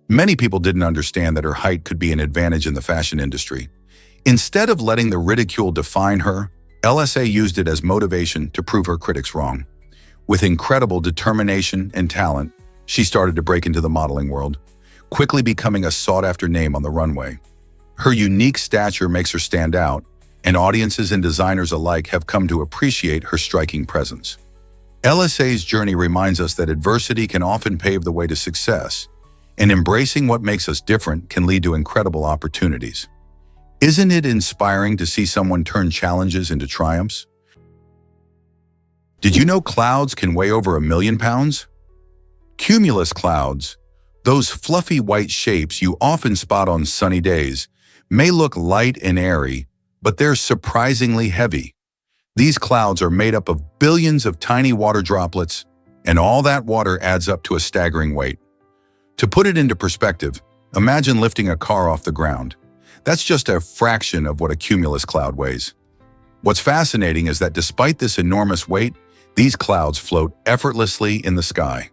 Many people didn't understand that her height could be an advantage in the fashion industry. Instead of letting the ridicule define her, LSA used it as motivation to prove her critics wrong. With incredible determination and talent, she started to break into the modeling world, quickly becoming a sought-after name on the runway. Her unique stature makes her stand out, and audiences and designers alike have come to appreciate her striking presence. LSA's journey reminds us that adversity can often pave the way to success, and embracing what makes us different can lead to incredible opportunities. Isn't it inspiring to see someone turn challenges into triumphs? Did you know clouds can weigh over 1 million pounds? Cumulus clouds, those fluffy white shapes you often spot on sunny days, may look light and airy, but they're surprisingly heavy. These clouds are made up of billions of tiny water droplets, and all that water adds up to a staggering weight. To put it into perspective, imagine lifting a car off the ground. That's just a fraction of what a cumulus cloud weighs. What's fascinating is that despite this enormous weight, these clouds float effortlessly in the sky.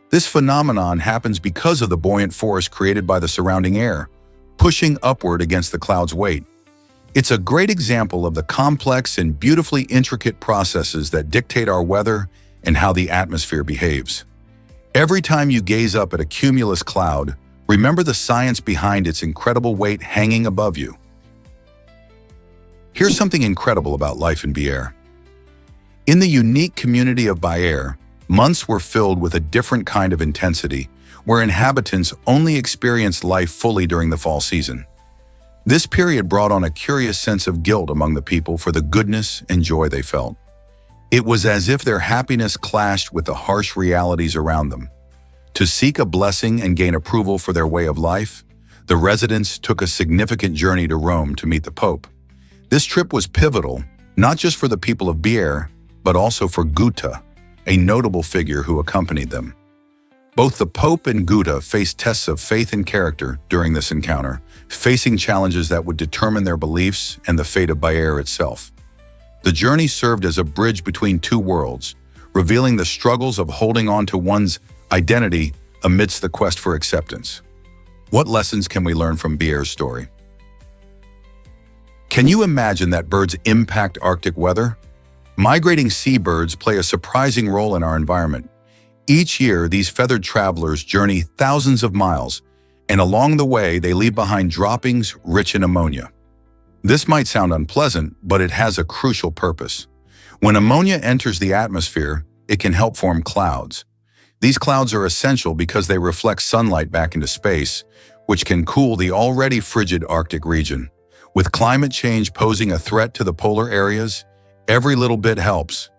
This phenomenon happens because of the buoyant force created by the surrounding air, pushing upward against the cloud's weight. It's a great example of the complex and beautifully intricate processes that dictate our weather and how the atmosphere behaves. Every time you gaze up at a cumulus cloud, remember the science behind its incredible weight hanging above you. Here's something incredible about life in Bière. In the unique community of Bière, months were filled with a different kind of intensity, where inhabitants only experienced life fully during the fall season. This period brought on a curious sense of guilt among the people for the goodness and joy they felt. It was as if their happiness clashed with the harsh realities around them. To seek a blessing and gain approval for their way of life, the residents took a significant journey to Rome to meet the Pope. This trip was pivotal, not just for the people of Bière, but also for Goethe, a notable figure who accompanied them. Both the Pope and Goethe faced tests of faith and character during this encounter, facing challenges that would determine their beliefs and the fate of Bière itself. The journey served as a bridge between two worlds, revealing the struggles of holding on to one's identity amidst the quest for acceptance. What lessons can we learn from Bière's story? Can you imagine that birds impact Arctic weather? Migrating seabirds play a surprising role in our environment. Each year, these feathered travelers journey thousands of miles, and along the way, they leave behind droppings rich in ammonia. This might sound unpleasant, but it has a crucial purpose. When ammonia enters the atmosphere, it can help form clouds. These clouds are essential because they reflect sunlight back into space, which can cool the already frigid Arctic region. With climate change posing a threat to the polar areas, every little bit helps.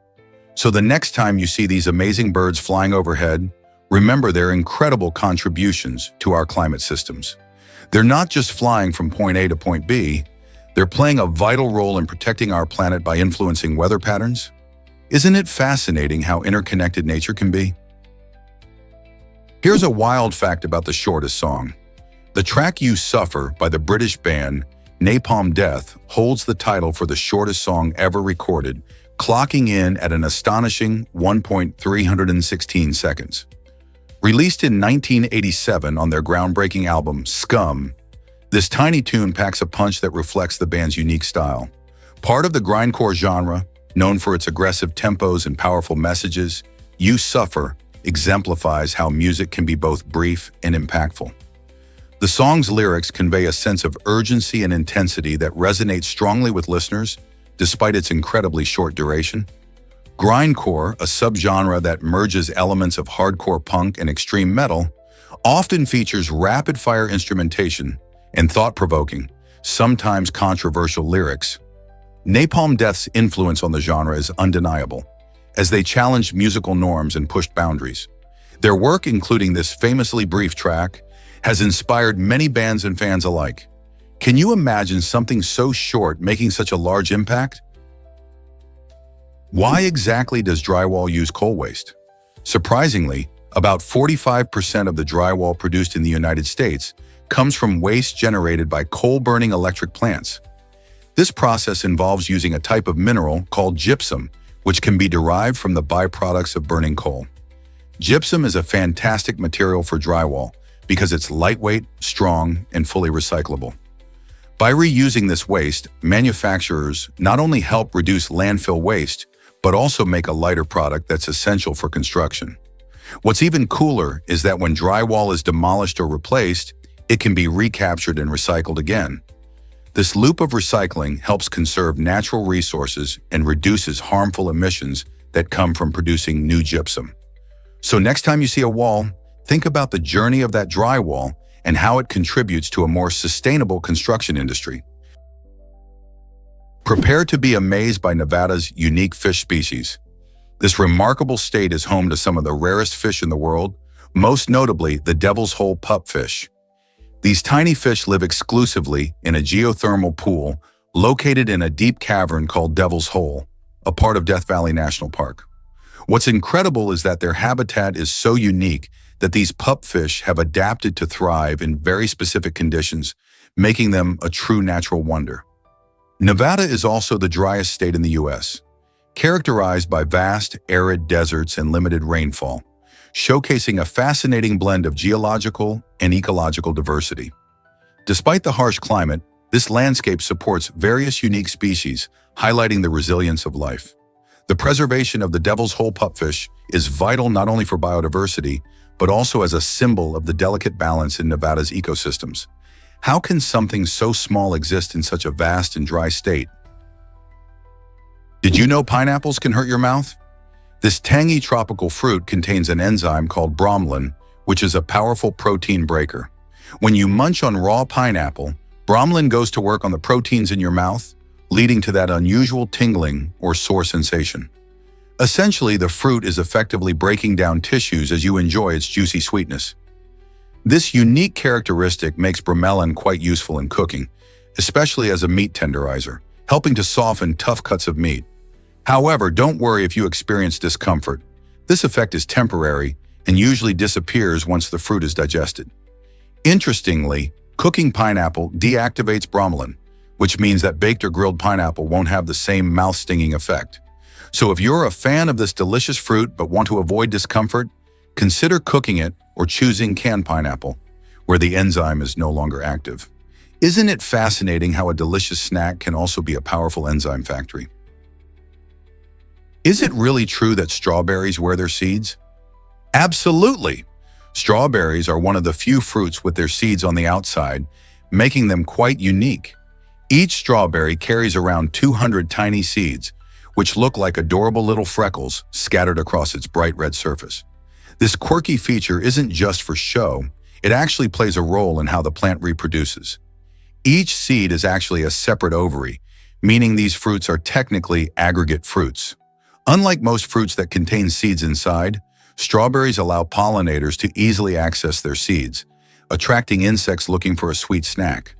So the next time you see these amazing birds flying overhead, remember their incredible contributions to our climate systems. They're not just flying from point A to point B, they're playing a vital role in protecting our planet by influencing weather patterns. Isn't it fascinating how interconnected nature can be? Here's a wild fact about the shortest song. The track You Suffer by the British band Napalm Death holds the title for the shortest song ever recorded, clocking in at an astonishing 1.316 seconds. Released in 1987 on their groundbreaking album Scum, this tiny tune packs a punch that reflects the band's unique style. Part of the grindcore genre, known for its aggressive tempos and powerful messages, You Suffer exemplifies how music can be both brief and impactful. The song's lyrics convey a sense of urgency and intensity that resonates strongly with listeners, despite its incredibly short duration. Grindcore, a subgenre that merges elements of hardcore punk and extreme metal, often features rapid-fire instrumentation and thought-provoking, sometimes controversial lyrics. Napalm Death's influence on the genre is undeniable, as they challenged musical norms and pushed boundaries. Their work, including this famously brief track, has inspired many bands and fans alike. Can you imagine something so short making such a large impact? Why exactly does drywall use coal waste? Surprisingly, about 45% of the drywall produced in the United States comes from waste generated by coal-burning electric plants. This process involves using a type of mineral called gypsum, which can be derived from the byproducts of burning coal. Gypsum is a fantastic material for drywall because it's lightweight, strong, and fully recyclable. By reusing this waste, manufacturers not only help reduce landfill waste, but also make a lighter product that's essential for construction. What's even cooler is that when drywall is demolished or replaced, it can be recaptured and recycled again. This loop of recycling helps conserve natural resources and reduces harmful emissions that come from producing new gypsum. So next time you see a wall, think about the journey of that drywall and how it contributes to a more sustainable construction industry. Prepare to be amazed by Nevada's unique fish species. This remarkable state is home to some of the rarest fish in the world, most notably the devil's hole pupfish. These tiny fish live exclusively in a geothermal pool located in a deep cavern called Devil's Hole, a part of Death Valley National Park. What's incredible is that their habitat is so unique that these pupfish have adapted to thrive in very specific conditions, making them a true natural wonder. Nevada is also the driest state in the U.S., characterized by vast, arid deserts and limited rainfall, showcasing a fascinating blend of geological and ecological diversity. Despite the harsh climate, this landscape supports various unique species, highlighting the resilience of life. The preservation of the Devil's Hole pupfish is vital not only for biodiversity, but also as a symbol of the delicate balance in Nevada's ecosystems. How can something so small exist in such a vast and dry state? Did you know pineapples can hurt your mouth? This tangy tropical fruit contains an enzyme called bromelain, which is a powerful protein breaker. When you munch on raw pineapple, bromelain goes to work on the proteins in your mouth, leading to that unusual tingling or sore sensation. Essentially, the fruit is effectively breaking down tissues as you enjoy its juicy sweetness. This unique characteristic makes bromelain quite useful in cooking, especially as a meat tenderizer, helping to soften tough cuts of meat. However, don't worry if you experience discomfort. This effect is temporary and usually disappears once the fruit is digested. Interestingly, cooking pineapple deactivates bromelain, which means that baked or grilled pineapple won't have the same mouth-stinging effect. So if you're a fan of this delicious fruit but want to avoid discomfort, consider cooking it or choosing canned pineapple, where the enzyme is no longer active. Isn't it fascinating how a delicious snack can also be a powerful enzyme factory? Is it really true that strawberries wear their seeds? Absolutely! Strawberries are one of the few fruits with their seeds on the outside, making them quite unique. Each strawberry carries around 200 tiny seeds, which look like adorable little freckles scattered across its bright red surface. This quirky feature isn't just for show, it actually plays a role in how the plant reproduces. Each seed is actually a separate ovary, meaning these fruits are technically aggregate fruits. Unlike most fruits that contain seeds inside, strawberries allow pollinators to easily access their seeds, attracting insects looking for a sweet snack.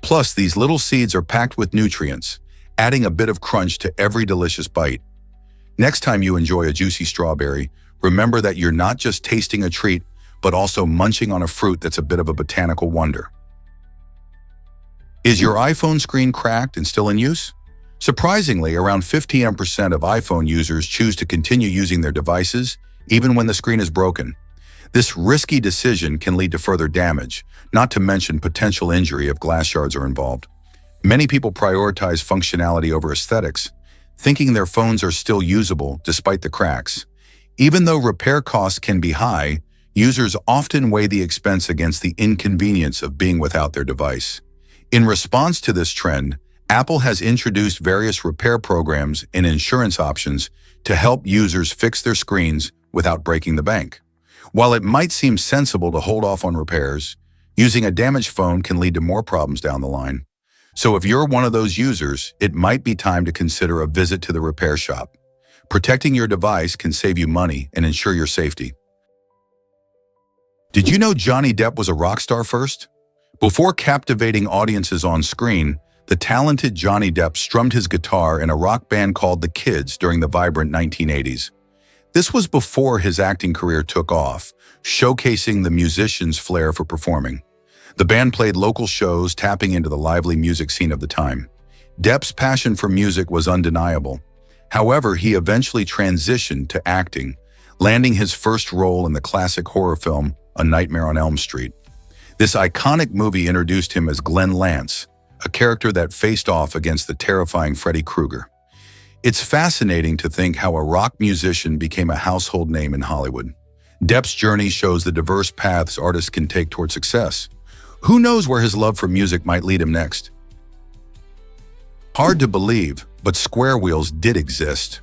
Plus, these little seeds are packed with nutrients, adding a bit of crunch to every delicious bite. Next time you enjoy a juicy strawberry, remember that you're not just tasting a treat, but also munching on a fruit that's a bit of a botanical wonder. Is your iPhone screen cracked and still in use? Surprisingly, around 15% of iPhone users choose to continue using their devices, even when the screen is broken. This risky decision can lead to further damage, not to mention potential injury if glass shards are involved. Many people prioritize functionality over aesthetics, thinking their phones are still usable despite the cracks. Even though repair costs can be high, users often weigh the expense against the inconvenience of being without their device. In response to this trend, Apple has introduced various repair programs and insurance options to help users fix their screens without breaking the bank. While it might seem sensible to hold off on repairs, using a damaged phone can lead to more problems down the line. So if you're one of those users, it might be time to consider a visit to the repair shop. Protecting your device can save you money and ensure your safety. Did you know Johnny Depp was a rock star first? Before captivating audiences on screen, the talented Johnny Depp strummed his guitar in a rock band called The Kids during the vibrant 1980s. This was before his acting career took off, showcasing the musician's flair for performing. The band played local shows, tapping into the lively music scene of the time. Depp's passion for music was undeniable. However, he eventually transitioned to acting, landing his first role in the classic horror film A Nightmare on Elm Street. This iconic movie introduced him as Glenn Lance, a character that faced off against the terrifying Freddy Krueger. It's fascinating to think how a rock musician became a household name in Hollywood. Depp's journey shows the diverse paths artists can take toward success. Who knows where his love for music might lead him next? Hard to believe, but square wheels did exist.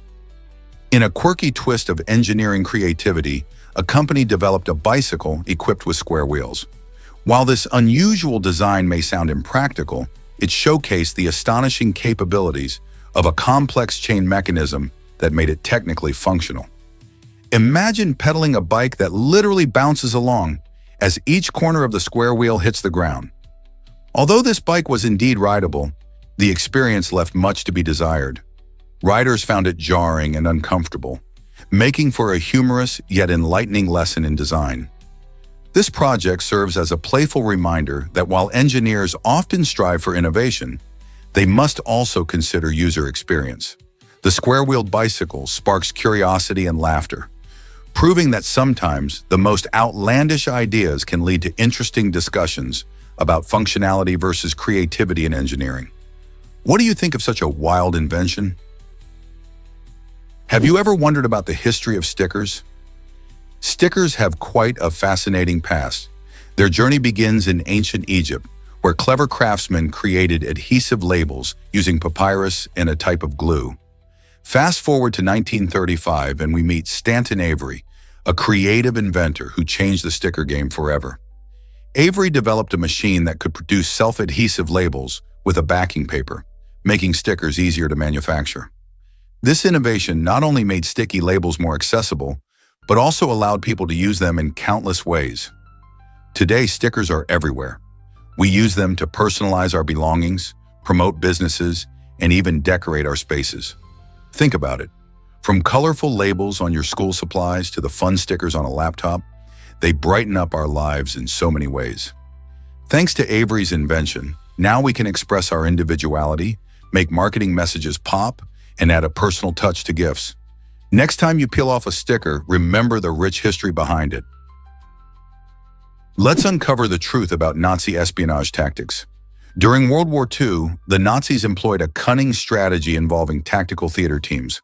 In a quirky twist of engineering creativity, a company developed a bicycle equipped with square wheels. While this unusual design may sound impractical, it showcased the astonishing capabilities of a complex chain mechanism that made it technically functional. Imagine pedaling a bike that literally bounces along as each corner of the square wheel hits the ground. Although this bike was indeed rideable, the experience left much to be desired. Riders found it jarring and uncomfortable, making for a humorous yet enlightening lesson in design. This project serves as a playful reminder that while engineers often strive for innovation, they must also consider user experience. The square-wheeled bicycle sparks curiosity and laughter, proving that sometimes the most outlandish ideas can lead to interesting discussions about functionality versus creativity in engineering. What do you think of such a wild invention? Have you ever wondered about the history of stickers? Stickers have quite a fascinating past. Their journey begins in ancient Egypt, where clever craftsmen created adhesive labels using papyrus and a type of glue. Fast forward to 1935 and we meet Stanton Avery, a creative inventor who changed the sticker game forever. Avery developed a machine that could produce self-adhesive labels with a backing paper, making stickers easier to manufacture. This innovation not only made sticky labels more accessible, but also allowed people to use them in countless ways. Today, stickers are everywhere. We use them to personalize our belongings, promote businesses, and even decorate our spaces. Think about it. From colorful labels on your school supplies to the fun stickers on a laptop, they brighten up our lives in so many ways. Thanks to Avery's invention, now we can express our individuality, make marketing messages pop, and add a personal touch to gifts. Next time you peel off a sticker, remember the rich history behind it. Let's uncover the truth about Nazi espionage tactics. During World War II, the Nazis employed a cunning strategy involving tactical theater teams.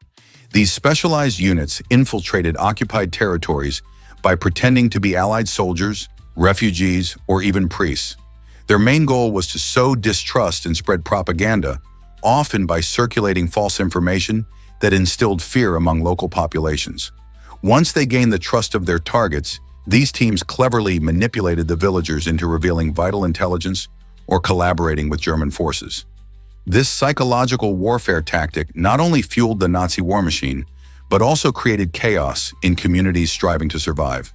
These specialized units infiltrated occupied territories by pretending to be Allied soldiers, refugees, or even priests. Their main goal was to sow distrust and spread propaganda, often by circulating false information that instilled fear among local populations. Once they gained the trust of their targets, these teams cleverly manipulated the villagers into revealing vital intelligence or collaborating with German forces. This psychological warfare tactic not only fueled the Nazi war machine, but also created chaos in communities striving to survive.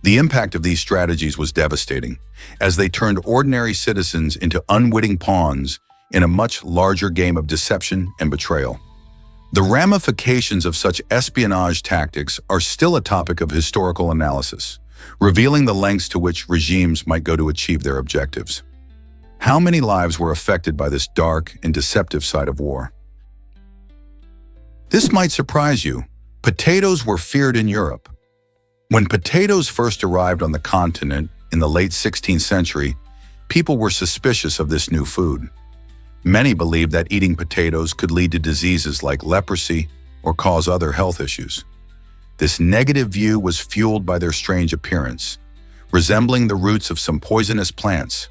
The impact of these strategies was devastating, as they turned ordinary citizens into unwitting pawns in a much larger game of deception and betrayal. The ramifications of such espionage tactics are still a topic of historical analysis, revealing the lengths to which regimes might go to achieve their objectives. How many lives were affected by this dark and deceptive side of war? This might surprise you. Potatoes were feared in Europe. When potatoes first arrived on the continent in the late 16th century, people were suspicious of this new food. Many believed that eating potatoes could lead to diseases like leprosy or cause other health issues. This negative view was fueled by their strange appearance, resembling the roots of some poisonous plants.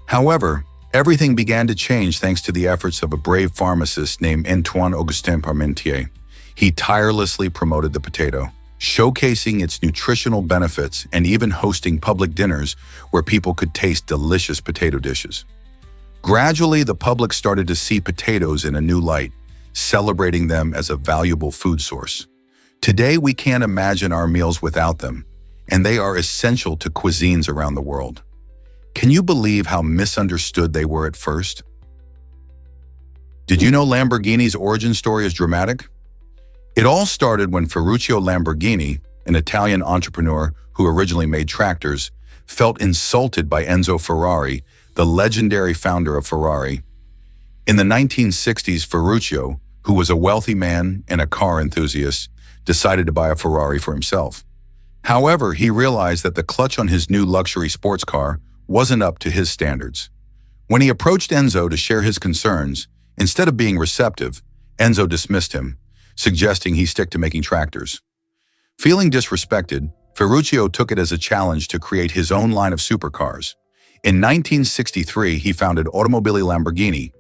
However, everything began to change thanks to the efforts of a brave pharmacist named Antoine Augustin Parmentier. He tirelessly promoted the potato, showcasing its nutritional benefits and even hosting public dinners where people could taste delicious potato dishes. Gradually, the public started to see potatoes in a new light, celebrating them as a valuable food source. Today, we can't imagine our meals without them, and they are essential to cuisines around the world. Can you believe how misunderstood they were at first? Did you know Lamborghini's origin story is dramatic? It all started when Ferruccio Lamborghini, an Italian entrepreneur who originally made tractors, felt insulted by Enzo Ferrari, the legendary founder of Ferrari. In the 1960s, Ferruccio, who was a wealthy man and a car enthusiast, decided to buy a Ferrari for himself. However, he realized that the clutch on his new luxury sports car wasn't up to his standards. When he approached Enzo to share his concerns, instead of being receptive, Enzo dismissed him, suggesting he stick to making tractors. Feeling disrespected, Ferruccio took it as a challenge to create his own line of supercars. In 1963, he founded Automobili Lamborghini,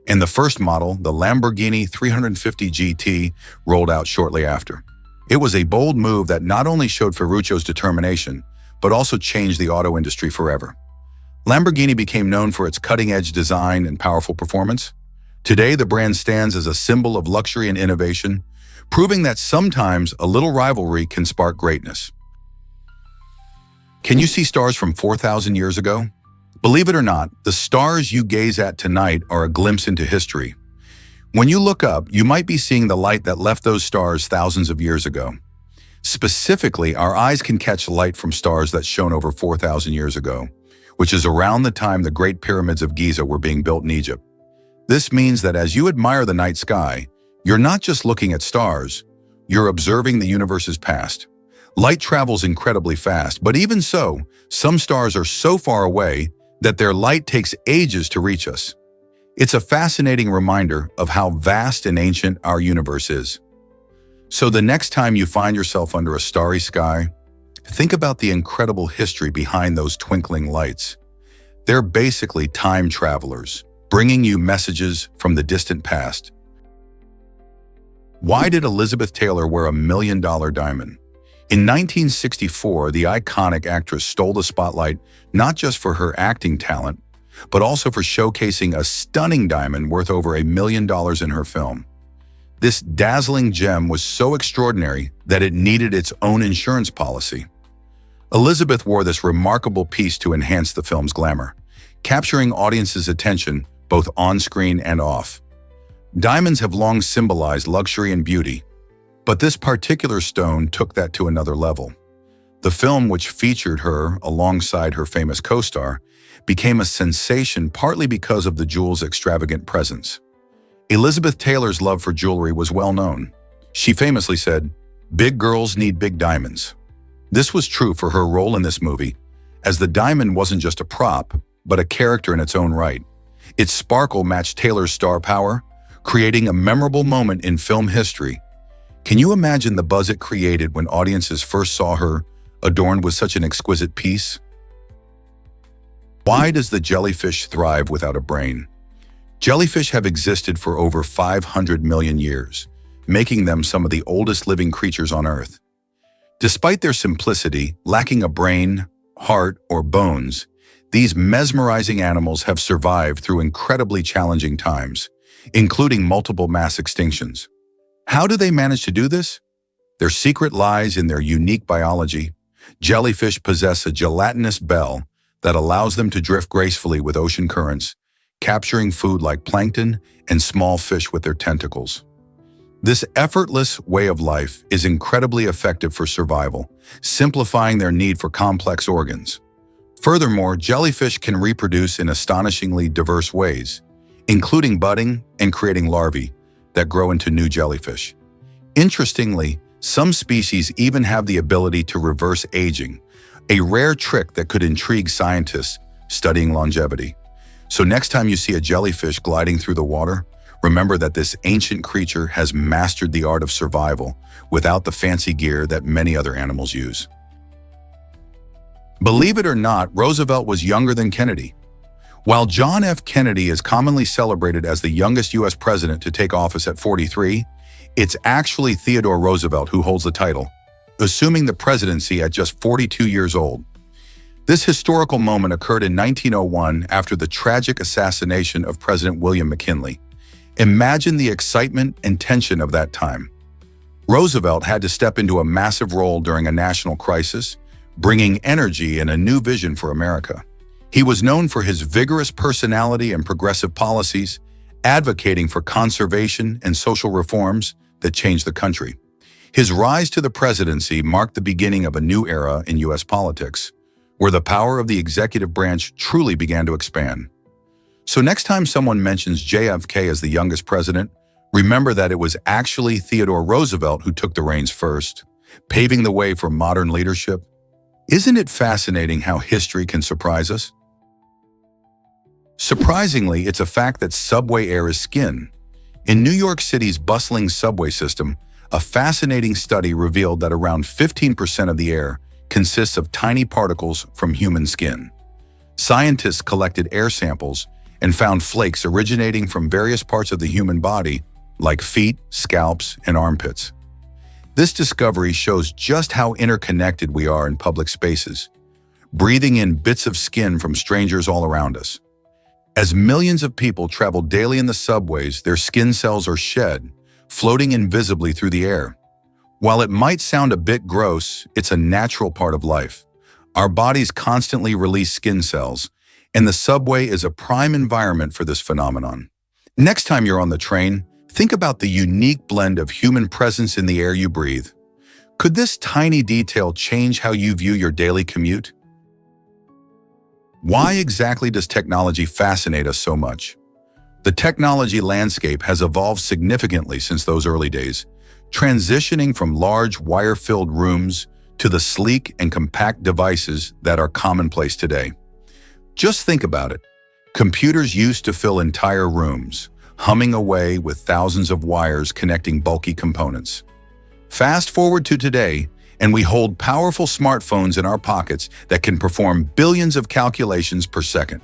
and the first model, the Lamborghini 350 GT, rolled out shortly after. It was a bold move that not only showed Ferruccio's determination, but also changed the auto industry forever. Lamborghini became known for its cutting-edge design and powerful performance. Today, the brand stands as a symbol of luxury and innovation, proving that sometimes a little rivalry can spark greatness. Can you see stars from 4,000 years ago? Believe it or not, the stars you gaze at tonight are a glimpse into history. When you look up, you might be seeing the light that left those stars thousands of years ago. Specifically, our eyes can catch light from stars that shone over 4,000 years ago, which is around the time the Great Pyramids of Giza were being built in Egypt. This means that as you admire the night sky, you're not just looking at stars, you're observing the universe's past. Light travels incredibly fast, but even so, some stars are so far away that their light takes ages to reach us. It's a fascinating reminder of how vast and ancient our universe is. So the next time you find yourself under a starry sky, think about the incredible history behind those twinkling lights. They're basically time travelers, bringing you messages from the distant past. Why did Elizabeth Taylor wear a $1 million diamond? In 1964, the iconic actress stole the spotlight not just for her acting talent, but also for showcasing a stunning diamond worth over $1 million in her film. This dazzling gem was so extraordinary that it needed its own insurance policy. Elizabeth wore this remarkable piece to enhance the film's glamour, capturing audiences' attention both on-screen and off. Diamonds have long symbolized luxury and beauty, but this particular stone took that to another level. The film, which featured her alongside her famous co-star, became a sensation partly because of the jewel's extravagant presence. Elizabeth Taylor's love for jewelry was well known. She famously said, "Big girls need big diamonds." This was true for her role in this movie, as the diamond wasn't just a prop, but a character in its own right. Its sparkle matched Taylor's star power, creating a memorable moment in film history. Can you imagine the buzz it created when audiences first saw her adorned with such an exquisite piece? Why does the jellyfish thrive without a brain? Jellyfish have existed for over 500 million years, making them some of the oldest living creatures on Earth. Despite their simplicity, lacking a brain, heart, or bones, these mesmerizing animals have survived through incredibly challenging times, including multiple mass extinctions. How do they manage to do this? Their secret lies in their unique biology. Jellyfish possess a gelatinous bell that allows them to drift gracefully with ocean currents, capturing food like plankton and small fish with their tentacles. This effortless way of life is incredibly effective for survival, simplifying their need for complex organs. Furthermore, jellyfish can reproduce in astonishingly diverse ways, including budding and creating larvae that grow into new jellyfish. Interestingly, some species even have the ability to reverse aging, a rare trick that could intrigue scientists studying longevity. So next time you see a jellyfish gliding through the water, remember that this ancient creature has mastered the art of survival without the fancy gear that many other animals use. Believe it or not, Roosevelt was younger than Kennedy. While John F. Kennedy is commonly celebrated as the youngest U.S. president to take office at 43, it's actually Theodore Roosevelt who holds the title, assuming the presidency at just 42 years old. This historical moment occurred in 1901 after the tragic assassination of President William McKinley. Imagine the excitement and tension of that time. Roosevelt had to step into a massive role during a national crisis, bringing energy and a new vision for America. He was known for his vigorous personality and progressive policies, advocating for conservation and social reforms that changed the country. His rise to the presidency marked the beginning of a new era in U.S. politics, where the power of the executive branch truly began to expand. So next time someone mentions JFK as the youngest president, remember that it was actually Theodore Roosevelt who took the reins first, paving the way for modern leadership. Isn't it fascinating how history can surprise us? Surprisingly, it's a fact that subway air is skin. In New York City's bustling subway system, a fascinating study revealed that around 15% of the air consists of tiny particles from human skin. Scientists collected air samples and found flakes originating from various parts of the human body, like feet, scalps, and armpits. This discovery shows just how interconnected we are in public spaces, breathing in bits of skin from strangers all around us. As millions of people travel daily in the subways, their skin cells are shed, floating invisibly through the air. While it might sound a bit gross, it's a natural part of life. Our bodies constantly release skin cells, and the subway is a prime environment for this phenomenon. Next time you're on the train, think about the unique blend of human presence in the air you breathe. Could this tiny detail change how you view your daily commute? Why exactly does technology fascinate us so much? The technology landscape has evolved significantly since those early days, transitioning from large wire-filled rooms to the sleek and compact devices that are commonplace today. Just think about it. Computers used to fill entire rooms, humming away with thousands of wires connecting bulky components. Fast forward to today, and we hold powerful smartphones in our pockets that can perform billions of calculations per second.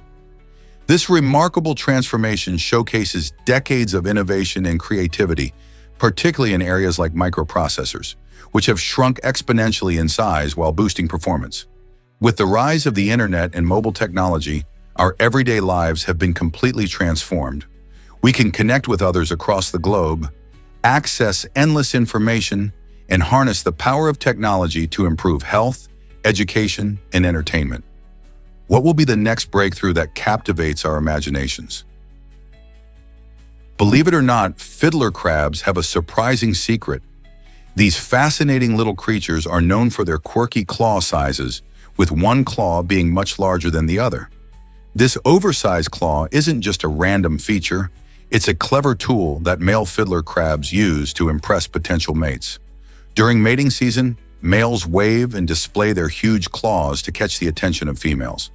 This remarkable transformation showcases decades of innovation and creativity, particularly in areas like microprocessors, which have shrunk exponentially in size while boosting performance. With the rise of the internet and mobile technology, our everyday lives have been completely transformed. We can connect with others across the globe, access endless information, and harness the power of technology to improve health, education, and entertainment. What will be the next breakthrough that captivates our imaginations? Believe it or not, fiddler crabs have a surprising secret. These fascinating little creatures are known for their quirky claw sizes, with one claw being much larger than the other. This oversized claw isn't just a random feature, it's a clever tool that male fiddler crabs use to impress potential mates. During mating season, males wave and display their huge claws to catch the attention of females.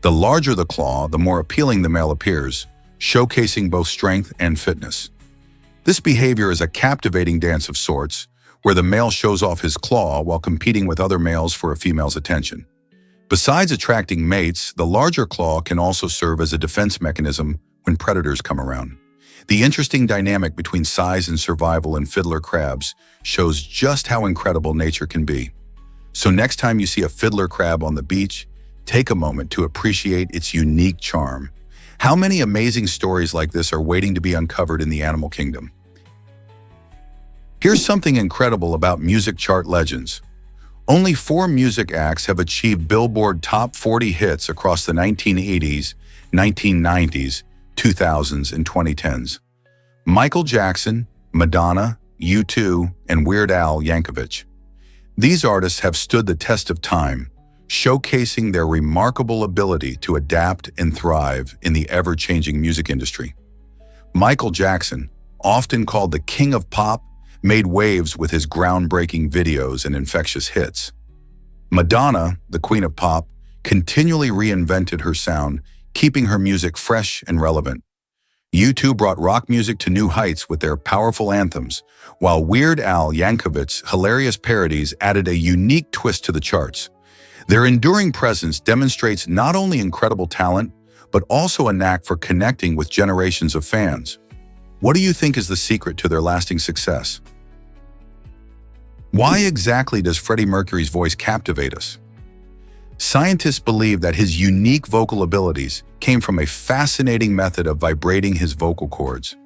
The larger the claw, the more appealing the male appears, showcasing both strength and fitness. This behavior is a captivating dance of sorts, where the male shows off his claw while competing with other males for a female's attention. Besides attracting mates, the larger claw can also serve as a defense mechanism when predators come around. The interesting dynamic between size and survival in fiddler crabs shows just how incredible nature can be. So next time you see a fiddler crab on the beach, take a moment to appreciate its unique charm. How many amazing stories like this are waiting to be uncovered in the animal kingdom? Here's something incredible about music chart legends. Only 4 music acts have achieved Billboard Top 40 hits across the 1980s, 1990s, 2000s, and 2010s. Michael Jackson, Madonna, U2, and Weird Al Yankovic. These artists have stood the test of time, showcasing their remarkable ability to adapt and thrive in the ever-changing music industry. Michael Jackson, often called the king of pop, made waves with his groundbreaking videos and infectious hits. Madonna, the queen of pop, continually reinvented her sound, keeping her music fresh and relevant. U2 brought rock music to new heights with their powerful anthems, while Weird Al Yankovic's hilarious parodies added a unique twist to the charts. Their enduring presence demonstrates not only incredible talent, but also a knack for connecting with generations of fans. What do you think is the secret to their lasting success? Why exactly does Freddie Mercury's voice captivate us? Scientists believe that his unique vocal abilities came from a fascinating method of vibrating his vocal cords.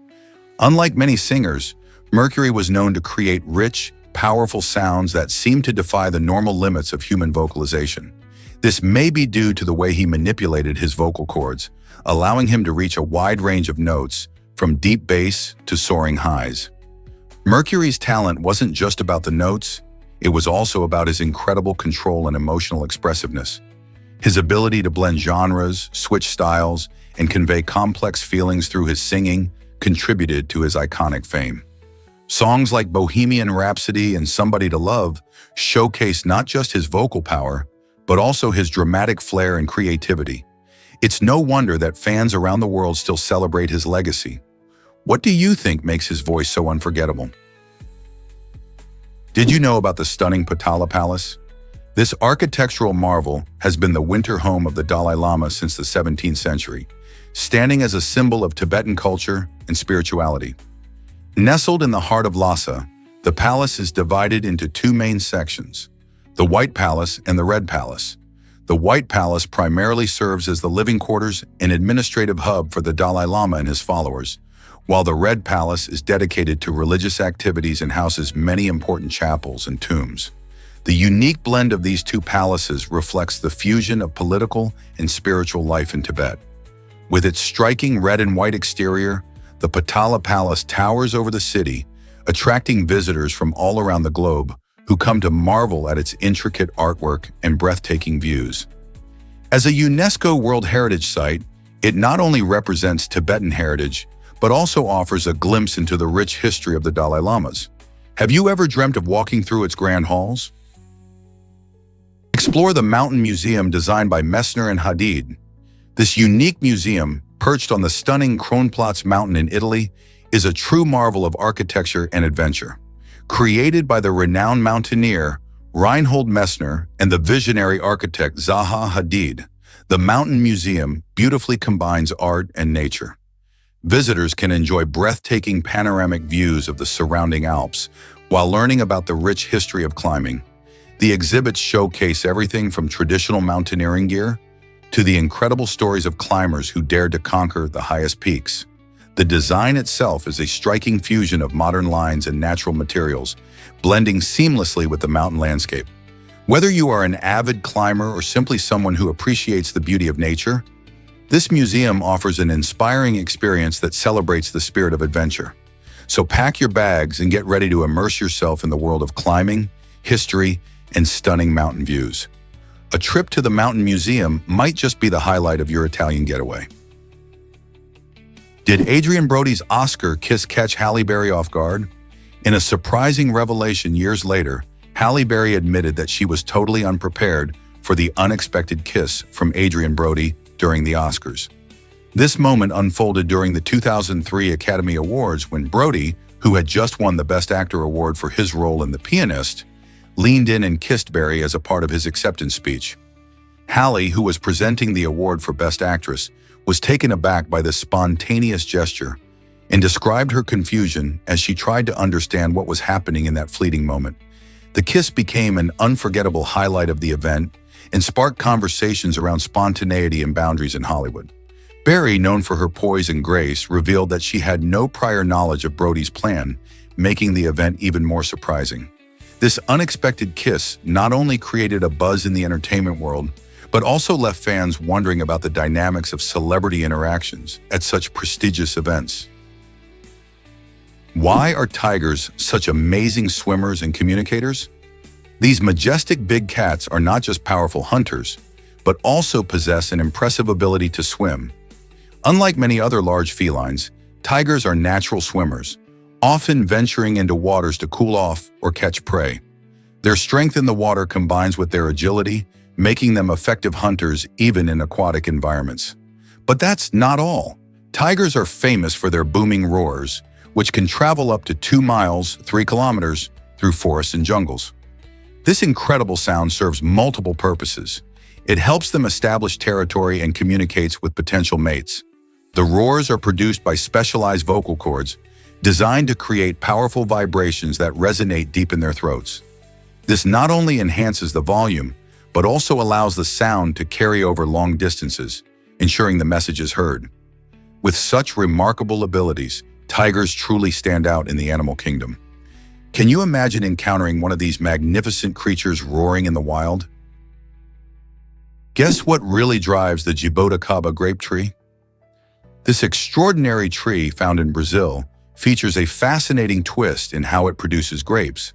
Unlike many singers, Mercury was known to create rich, powerful sounds that seem to defy the normal limits of human vocalization. This may be due to the way he manipulated his vocal cords, allowing him to reach a wide range of notes, from deep bass to soaring highs. Mercury's talent wasn't just about the notes, it was also about his incredible control and emotional expressiveness. His ability to blend genres, switch styles, and convey complex feelings through his singing contributed to his iconic fame. Songs like Bohemian Rhapsody and Somebody to Love showcase not just his vocal power, but also his dramatic flair and creativity. It's no wonder that fans around the world still celebrate his legacy. What do you think makes his voice so unforgettable? Did you know about the stunning Potala Palace? This architectural marvel has been the winter home of the Dalai Lama since the 17th century, standing as a symbol of Tibetan culture and spirituality. Nestled in the heart of Lhasa, the palace is divided into two main sections, the White Palace and the Red Palace. The White Palace primarily serves as the living quarters and administrative hub for the Dalai Lama and his followers, while the Red Palace is dedicated to religious activities and houses many important chapels and tombs. The unique blend of these two palaces reflects the fusion of political and spiritual life in Tibet. With its striking red and white exterior, the Potala Palace towers over the city, attracting visitors from all around the globe who come to marvel at its intricate artwork and breathtaking views. As a UNESCO World Heritage Site, it not only represents Tibetan heritage, but also offers a glimpse into the rich history of the Dalai Lamas. Have you ever dreamt of walking through its grand halls? Explore the Mountain Museum designed by Messner and Hadid. This unique museum, perched on the stunning Kronplatz mountain in Italy, is a true marvel of architecture and adventure. Created by the renowned mountaineer Reinhold Messner and the visionary architect Zaha Hadid, the Mountain Museum beautifully combines art and nature. Visitors can enjoy breathtaking panoramic views of the surrounding Alps while learning about the rich history of climbing. The exhibits showcase everything from traditional mountaineering gear to the incredible stories of climbers who dared to conquer the highest peaks. The design itself is a striking fusion of modern lines and natural materials, blending seamlessly with the mountain landscape. Whether you are an avid climber or simply someone who appreciates the beauty of nature, this museum offers an inspiring experience that celebrates the spirit of adventure. So pack your bags and get ready to immerse yourself in the world of climbing, history, and stunning mountain views. A trip to the Mountain Museum might just be the highlight of your Italian getaway. Did Adrien Brody's Oscar kiss catch Halle Berry off guard? In a surprising revelation years later, Halle Berry admitted that she was totally unprepared for the unexpected kiss from Adrien Brody during the Oscars. This moment unfolded during the 2003 Academy Awards when Brody, who had just won the Best Actor award for his role in The Pianist, leaned in and kissed Berry as a part of his acceptance speech. Halle, who was presenting the award for Best Actress, was taken aback by this spontaneous gesture and described her confusion as she tried to understand what was happening in that fleeting moment. The kiss became an unforgettable highlight of the event and sparked conversations around spontaneity and boundaries in Hollywood. Berry, known for her poise and grace, revealed that she had no prior knowledge of Brody's plan, making the event even more surprising. This unexpected kiss not only created a buzz in the entertainment world, but also left fans wondering about the dynamics of celebrity interactions at such prestigious events. Why are tigers such amazing swimmers and communicators? These majestic big cats are not just powerful hunters, but also possess an impressive ability to swim. Unlike many other large felines, tigers are natural swimmers, often venturing into waters to cool off or catch prey. Their strength in the water combines with their agility, making them effective hunters even in aquatic environments. But that's not all. Tigers are famous for their booming roars, which can travel up to 2 miles, 3 kilometers, through forests and jungles. This incredible sound serves multiple purposes. It helps them establish territory and communicates with potential mates. The roars are produced by specialized vocal cords, designed to create powerful vibrations that resonate deep in their throats. This not only enhances the volume, but also allows the sound to carry over long distances, ensuring the message is heard. With such remarkable abilities, tigers truly stand out in the animal kingdom. Can you imagine encountering one of these magnificent creatures roaring in the wild? Guess what really drives the jabuticaba grape tree? This extraordinary tree found in Brazil features a fascinating twist in how it produces grapes.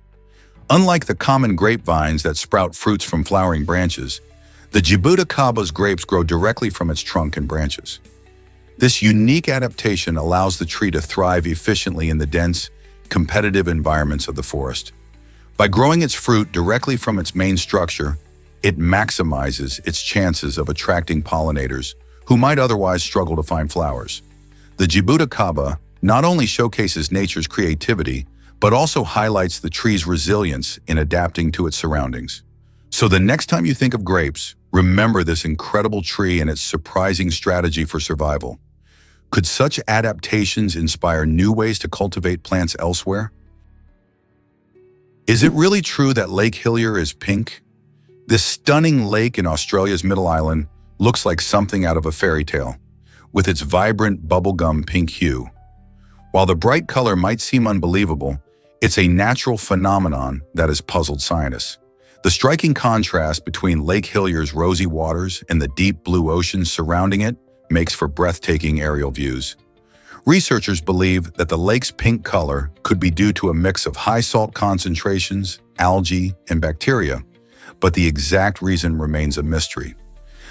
Unlike the common grapevines that sprout fruits from flowering branches, the jabuticaba's grapes grow directly from its trunk and branches. This unique adaptation allows the tree to thrive efficiently in the dense, competitive environments of the forest. By growing its fruit directly from its main structure, it maximizes its chances of attracting pollinators who might otherwise struggle to find flowers. The jabuticaba not only showcases nature's creativity, but also highlights the tree's resilience in adapting to its surroundings. So the next time you think of grapes, remember this incredible tree and its surprising strategy for survival. Could such adaptations inspire new ways to cultivate plants elsewhere? Is it really true that Lake Hillier is pink? This stunning lake in Australia's Middle Island looks like something out of a fairy tale, with its vibrant bubblegum pink hue. While the bright color might seem unbelievable, it's a natural phenomenon that has puzzled scientists. The striking contrast between Lake Hillier's rosy waters and the deep blue ocean surrounding it makes for breathtaking aerial views. Researchers believe that the lake's pink color could be due to a mix of high salt concentrations, algae, and bacteria, but the exact reason remains a mystery.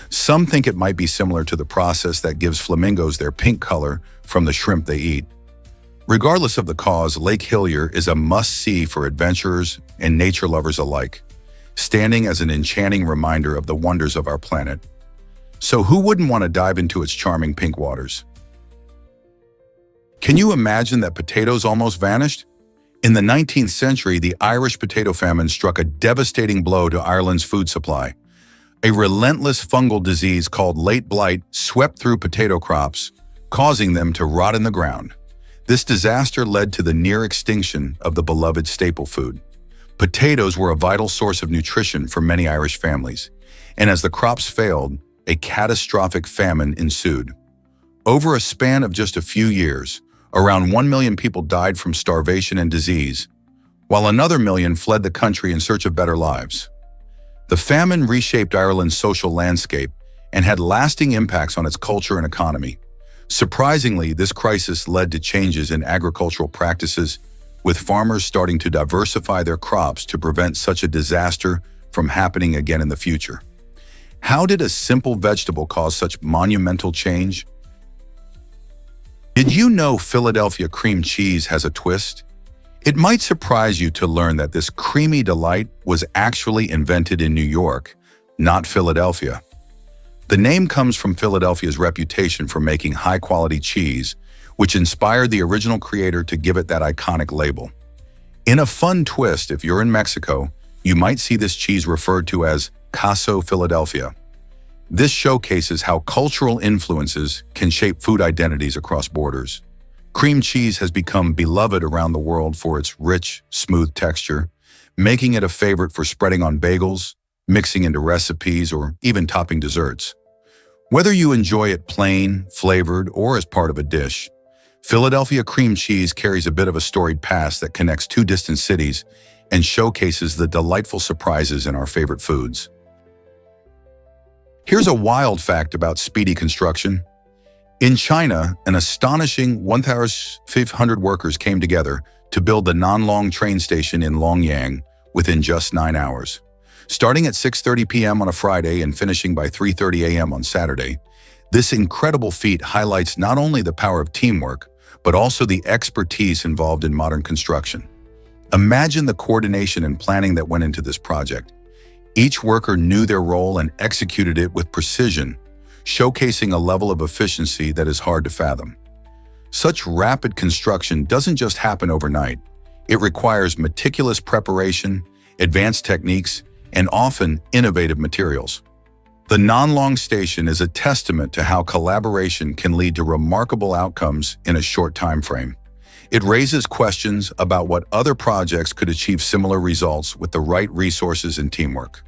Some think it might be similar to the process that gives flamingos their pink color from the shrimp they eat. Regardless of the cause, Lake Hillier is a must-see for adventurers and nature lovers alike, standing as an enchanting reminder of the wonders of our planet. So who wouldn't want to dive into its charming pink waters? Can you imagine that potatoes almost vanished? In the 19th century, the Irish potato famine struck a devastating blow to Ireland's food supply. A relentless fungal disease called late blight swept through potato crops, causing them to rot in the ground. This disaster led to the near extinction of the beloved staple food. Potatoes were a vital source of nutrition for many Irish families, and as the crops failed, a catastrophic famine ensued. Over a span of just a few years, around 1 million people died from starvation and disease, while another million fled the country in search of better lives. The famine reshaped Ireland's social landscape and had lasting impacts on its culture and economy. Surprisingly, this crisis led to changes in agricultural practices, with farmers starting to diversify their crops to prevent such a disaster from happening again in the future. How did a simple vegetable cause such monumental change? Did you know Philadelphia cream cheese has a twist? It might surprise you to learn that this creamy delight was actually invented in New York, not Philadelphia. The name comes from Philadelphia's reputation for making high-quality cheese, which inspired the original creator to give it that iconic label. In a fun twist, if you're in Mexico, you might see this cheese referred to as Queso Philadelphia. This showcases how cultural influences can shape food identities across borders. Cream cheese has become beloved around the world for its rich, smooth texture, making it a favorite for spreading on bagels, mixing into recipes, or even topping desserts. Whether you enjoy it plain, flavored, or as part of a dish, Philadelphia cream cheese carries a bit of a storied past that connects two distant cities and showcases the delightful surprises in our favorite foods. Here's a wild fact about speedy construction. In China, an astonishing 1,500 workers came together to build the Nanlong train station in Longyang within just 9 hours. Starting at 6:30 p.m. on a Friday and finishing by 3:30 a.m. on Saturday, this incredible feat highlights not only the power of teamwork, but also the expertise involved in modern construction. Imagine the coordination and planning that went into this project. Each worker knew their role and executed it with precision, showcasing a level of efficiency that is hard to fathom. Such rapid construction doesn't just happen overnight. It requires meticulous preparation, advanced techniques, and often innovative materials. The Nanlong station is a testament to how collaboration can lead to remarkable outcomes in a short time frame. It raises questions about what other projects could achieve similar results with the right resources and teamwork.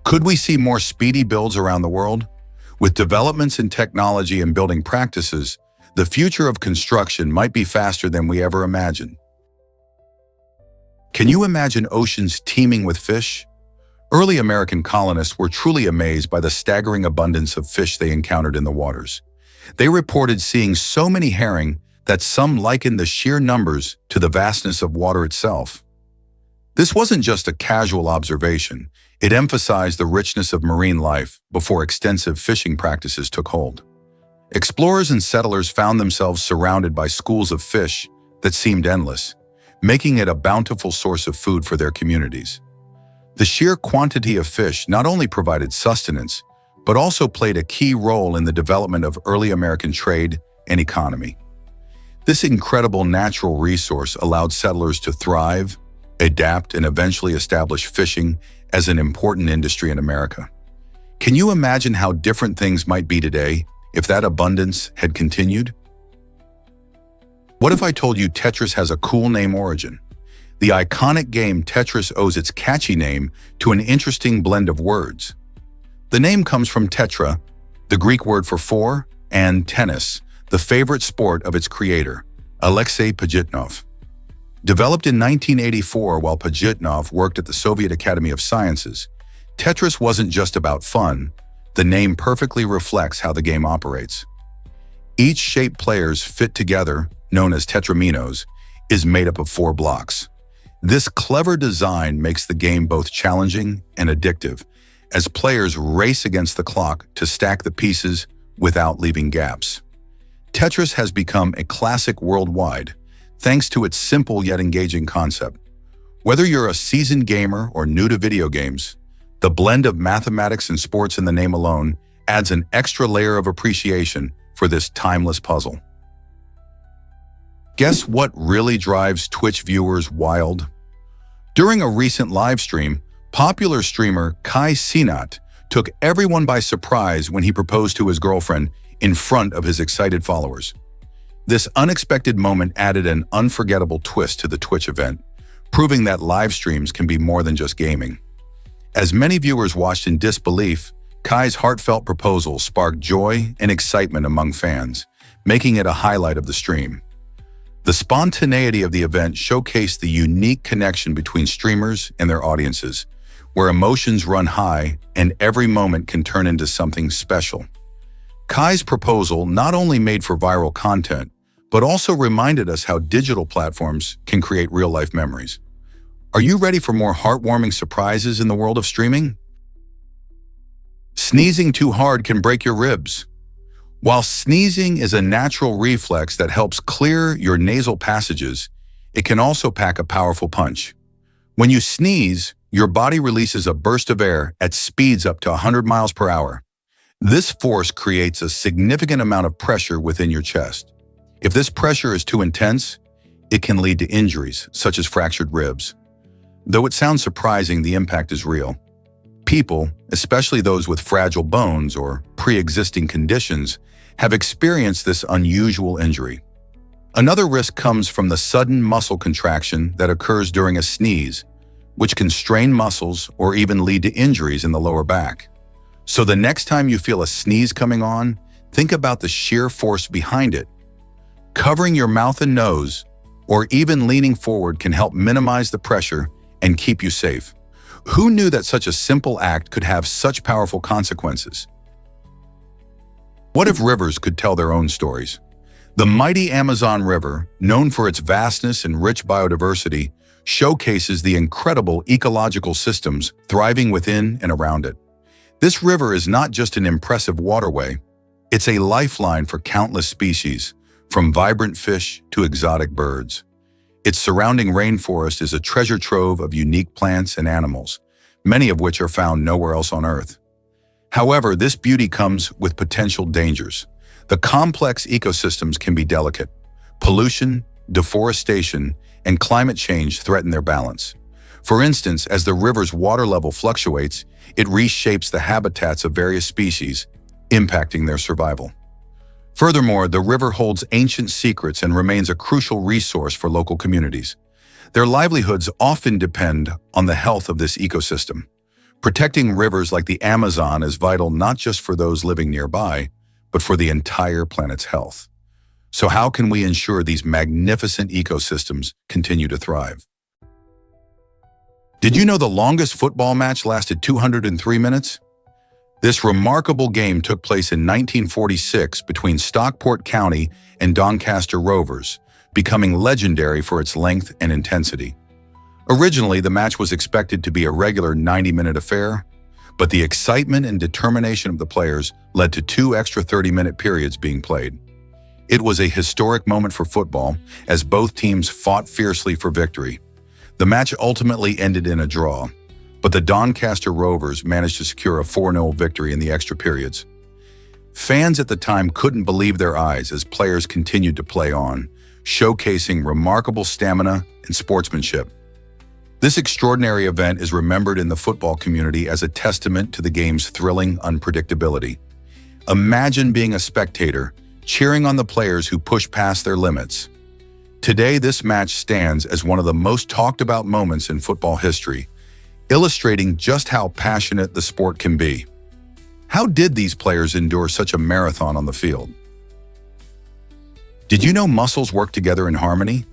Could we see more speedy builds around the world? With developments in technology and building practices, the future of construction might be faster than we ever imagined. Can you imagine oceans teeming with fish? Early American colonists were truly amazed by the staggering abundance of fish they encountered in the waters. They reported seeing so many herring that some likened the sheer numbers to the vastness of water itself. This wasn't just a casual observation. It emphasized the richness of marine life before extensive fishing practices took hold. Explorers and settlers found themselves surrounded by schools of fish that seemed endless, making it a bountiful source of food for their communities. The sheer quantity of fish not only provided sustenance, but also played a key role in the development of early American trade and economy. This incredible natural resource allowed settlers to thrive, adapt, and eventually establish fishing as an important industry in America. Can you imagine how different things might be today if that abundance had continued? What if I told you Tetris has a cool name origin? The iconic game Tetris owes its catchy name to an interesting blend of words. The name comes from tetra, the Greek word for four, and tennis, the favorite sport of its creator, Alexei Pajitnov. Developed in 1984 while Pajitnov worked at the Soviet Academy of Sciences, Tetris wasn't just about fun. The name perfectly reflects how the game operates. Each shaped players fit together, known as tetraminos, is made up of 4 blocks. This clever design makes the game both challenging and addictive, as players race against the clock to stack the pieces without leaving gaps. Tetris has become a classic worldwide, thanks to its simple yet engaging concept. Whether you're a seasoned gamer or new to video games, the blend of mathematics and sports in the name alone adds an extra layer of appreciation for this timeless puzzle. Guess what really drives Twitch viewers wild? During a recent live stream, popular streamer Kai Cenat took everyone by surprise when he proposed to his girlfriend in front of his excited followers. This unexpected moment added an unforgettable twist to the Twitch event, proving that live streams can be more than just gaming. As many viewers watched in disbelief, Kai's heartfelt proposal sparked joy and excitement among fans, making it a highlight of the stream. The spontaneity of the event showcased the unique connection between streamers and their audiences, where emotions run high and every moment can turn into something special. Kai's proposal not only made for viral content, but also reminded us how digital platforms can create real-life memories. Are you ready for more heartwarming surprises in the world of streaming? Sneezing too hard can break your ribs. While sneezing is a natural reflex that helps clear your nasal passages, it can also pack a powerful punch. When you sneeze, your body releases a burst of air at speeds up to 100 miles per hour. This force creates a significant amount of pressure within your chest. If this pressure is too intense, it can lead to injuries, such as fractured ribs. Though it sounds surprising, the impact is real. People, especially those with fragile bones or pre-existing conditions, have experienced this unusual injury. Another risk comes from the sudden muscle contraction that occurs during a sneeze, which can strain muscles or even lead to injuries in the lower back. So the next time you feel a sneeze coming on, think about the sheer force behind it. Covering your mouth and nose, or even leaning forward, can help minimize the pressure and keep you safe. Who knew that such a simple act could have such powerful consequences? What if rivers could tell their own stories? The mighty Amazon River, known for its vastness and rich biodiversity, showcases the incredible ecological systems thriving within and around it. This river is not just an impressive waterway, it's a lifeline for countless species, from vibrant fish to exotic birds. Its surrounding rainforest is a treasure trove of unique plants and animals, many of which are found nowhere else on Earth. However, this beauty comes with potential dangers. The complex ecosystems can be delicate. Pollution, deforestation, and climate change threaten their balance. For instance, as the river's water level fluctuates, it reshapes the habitats of various species, impacting their survival. Furthermore, the river holds ancient secrets and remains a crucial resource for local communities. Their livelihoods often depend on the health of this ecosystem. Protecting rivers like the Amazon is vital not just for those living nearby, but for the entire planet's health. So how can we ensure these magnificent ecosystems continue to thrive? Did you know the longest football match lasted 203 minutes? This remarkable game took place in 1946 between Stockport County and Doncaster Rovers, becoming legendary for its length and intensity. Originally, the match was expected to be a regular 90-minute affair, but the excitement and determination of the players led to 2 extra 30-minute periods being played. It was a historic moment for football, as both teams fought fiercely for victory. The match ultimately ended in a draw, but the Doncaster Rovers managed to secure a 4-0 victory in the extra periods. Fans at the time couldn't believe their eyes as players continued to play on, showcasing remarkable stamina and sportsmanship. This extraordinary event is remembered in the football community as a testament to the game's thrilling unpredictability. Imagine being a spectator, cheering on the players who push past their limits. Today, this match stands as one of the most talked about moments in football history, illustrating just how passionate the sport can be. How did these players endure such a marathon on the field? Did you know muscles work together in harmony?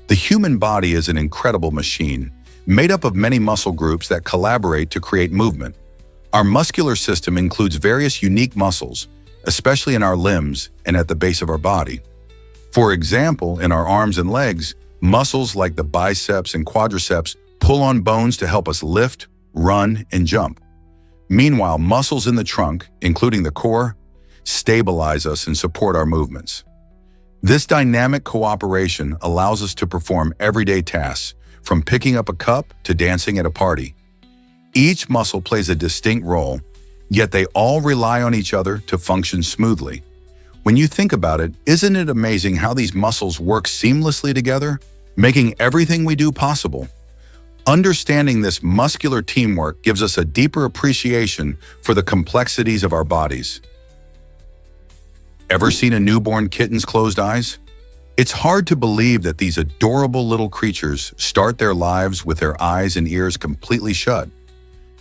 The human body is an incredible machine, made up of many muscle groups that collaborate to create movement. Our muscular system includes various unique muscles, especially in our limbs and at the base of our body. For example, in our arms and legs, muscles like the biceps and quadriceps pull on bones to help us lift, run, and jump. Meanwhile, muscles in the trunk, including the core, stabilize us and support our movements. This dynamic cooperation allows us to perform everyday tasks, from picking up a cup to dancing at a party. Each muscle plays a distinct role, yet they all rely on each other to function smoothly. When you think about it, isn't it amazing how these muscles work seamlessly together, making everything we do possible? Understanding this muscular teamwork gives us a deeper appreciation for the complexities of our bodies. Ever seen a newborn kitten's closed eyes? It's hard to believe that these adorable little creatures start their lives with their eyes and ears completely shut.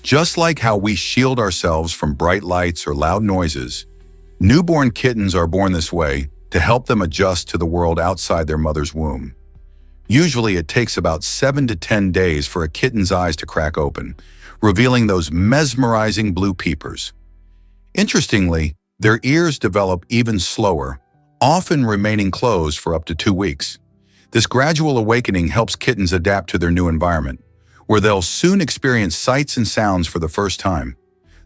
Just like how we shield ourselves from bright lights or loud noises, newborn kittens are born this way to help them adjust to the world outside their mother's womb. Usually it takes about 7 to 10 days for a kitten's eyes to crack open, revealing those mesmerizing blue peepers. Interestingly, their ears develop even slower, often remaining closed for up to 2 weeks. This gradual awakening helps kittens adapt to their new environment, where they'll soon experience sights and sounds for the first time.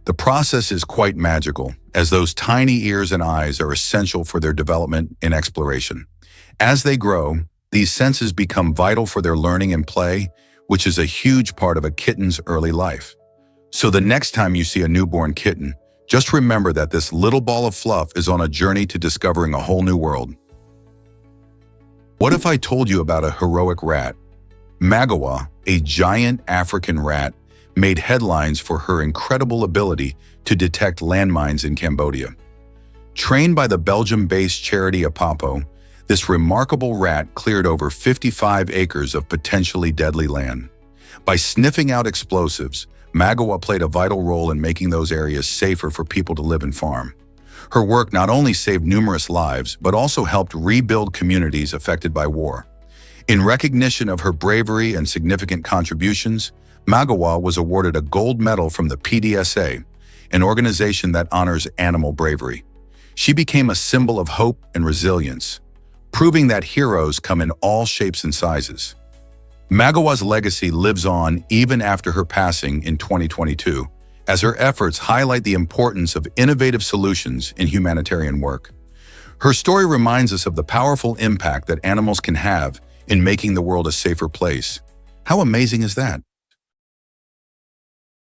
The process is quite magical, as those tiny ears and eyes are essential for their development and exploration. As they grow, these senses become vital for their learning and play, which is a huge part of a kitten's early life. So the next time you see a newborn kitten, just remember that this little ball of fluff is on a journey to discovering a whole new world. What if I told you about a heroic rat? Magawa, a giant African rat, made headlines for her incredible ability to detect landmines in Cambodia. Trained by the Belgium-based charity Apapo, this remarkable rat cleared over 55 acres of potentially deadly land. By sniffing out explosives, Magawa played a vital role in making those areas safer for people to live and farm. Her work not only saved numerous lives, but also helped rebuild communities affected by war. In recognition of her bravery and significant contributions, Magawa was awarded a gold medal from the PDSA, an organization that honors animal bravery. She became a symbol of hope and resilience, proving that heroes come in all shapes and sizes. Magawa's legacy lives on even after her passing in 2022, as her efforts highlight the importance of innovative solutions in humanitarian work. Her story reminds us of the powerful impact that animals can have in making the world a safer place. How amazing is that?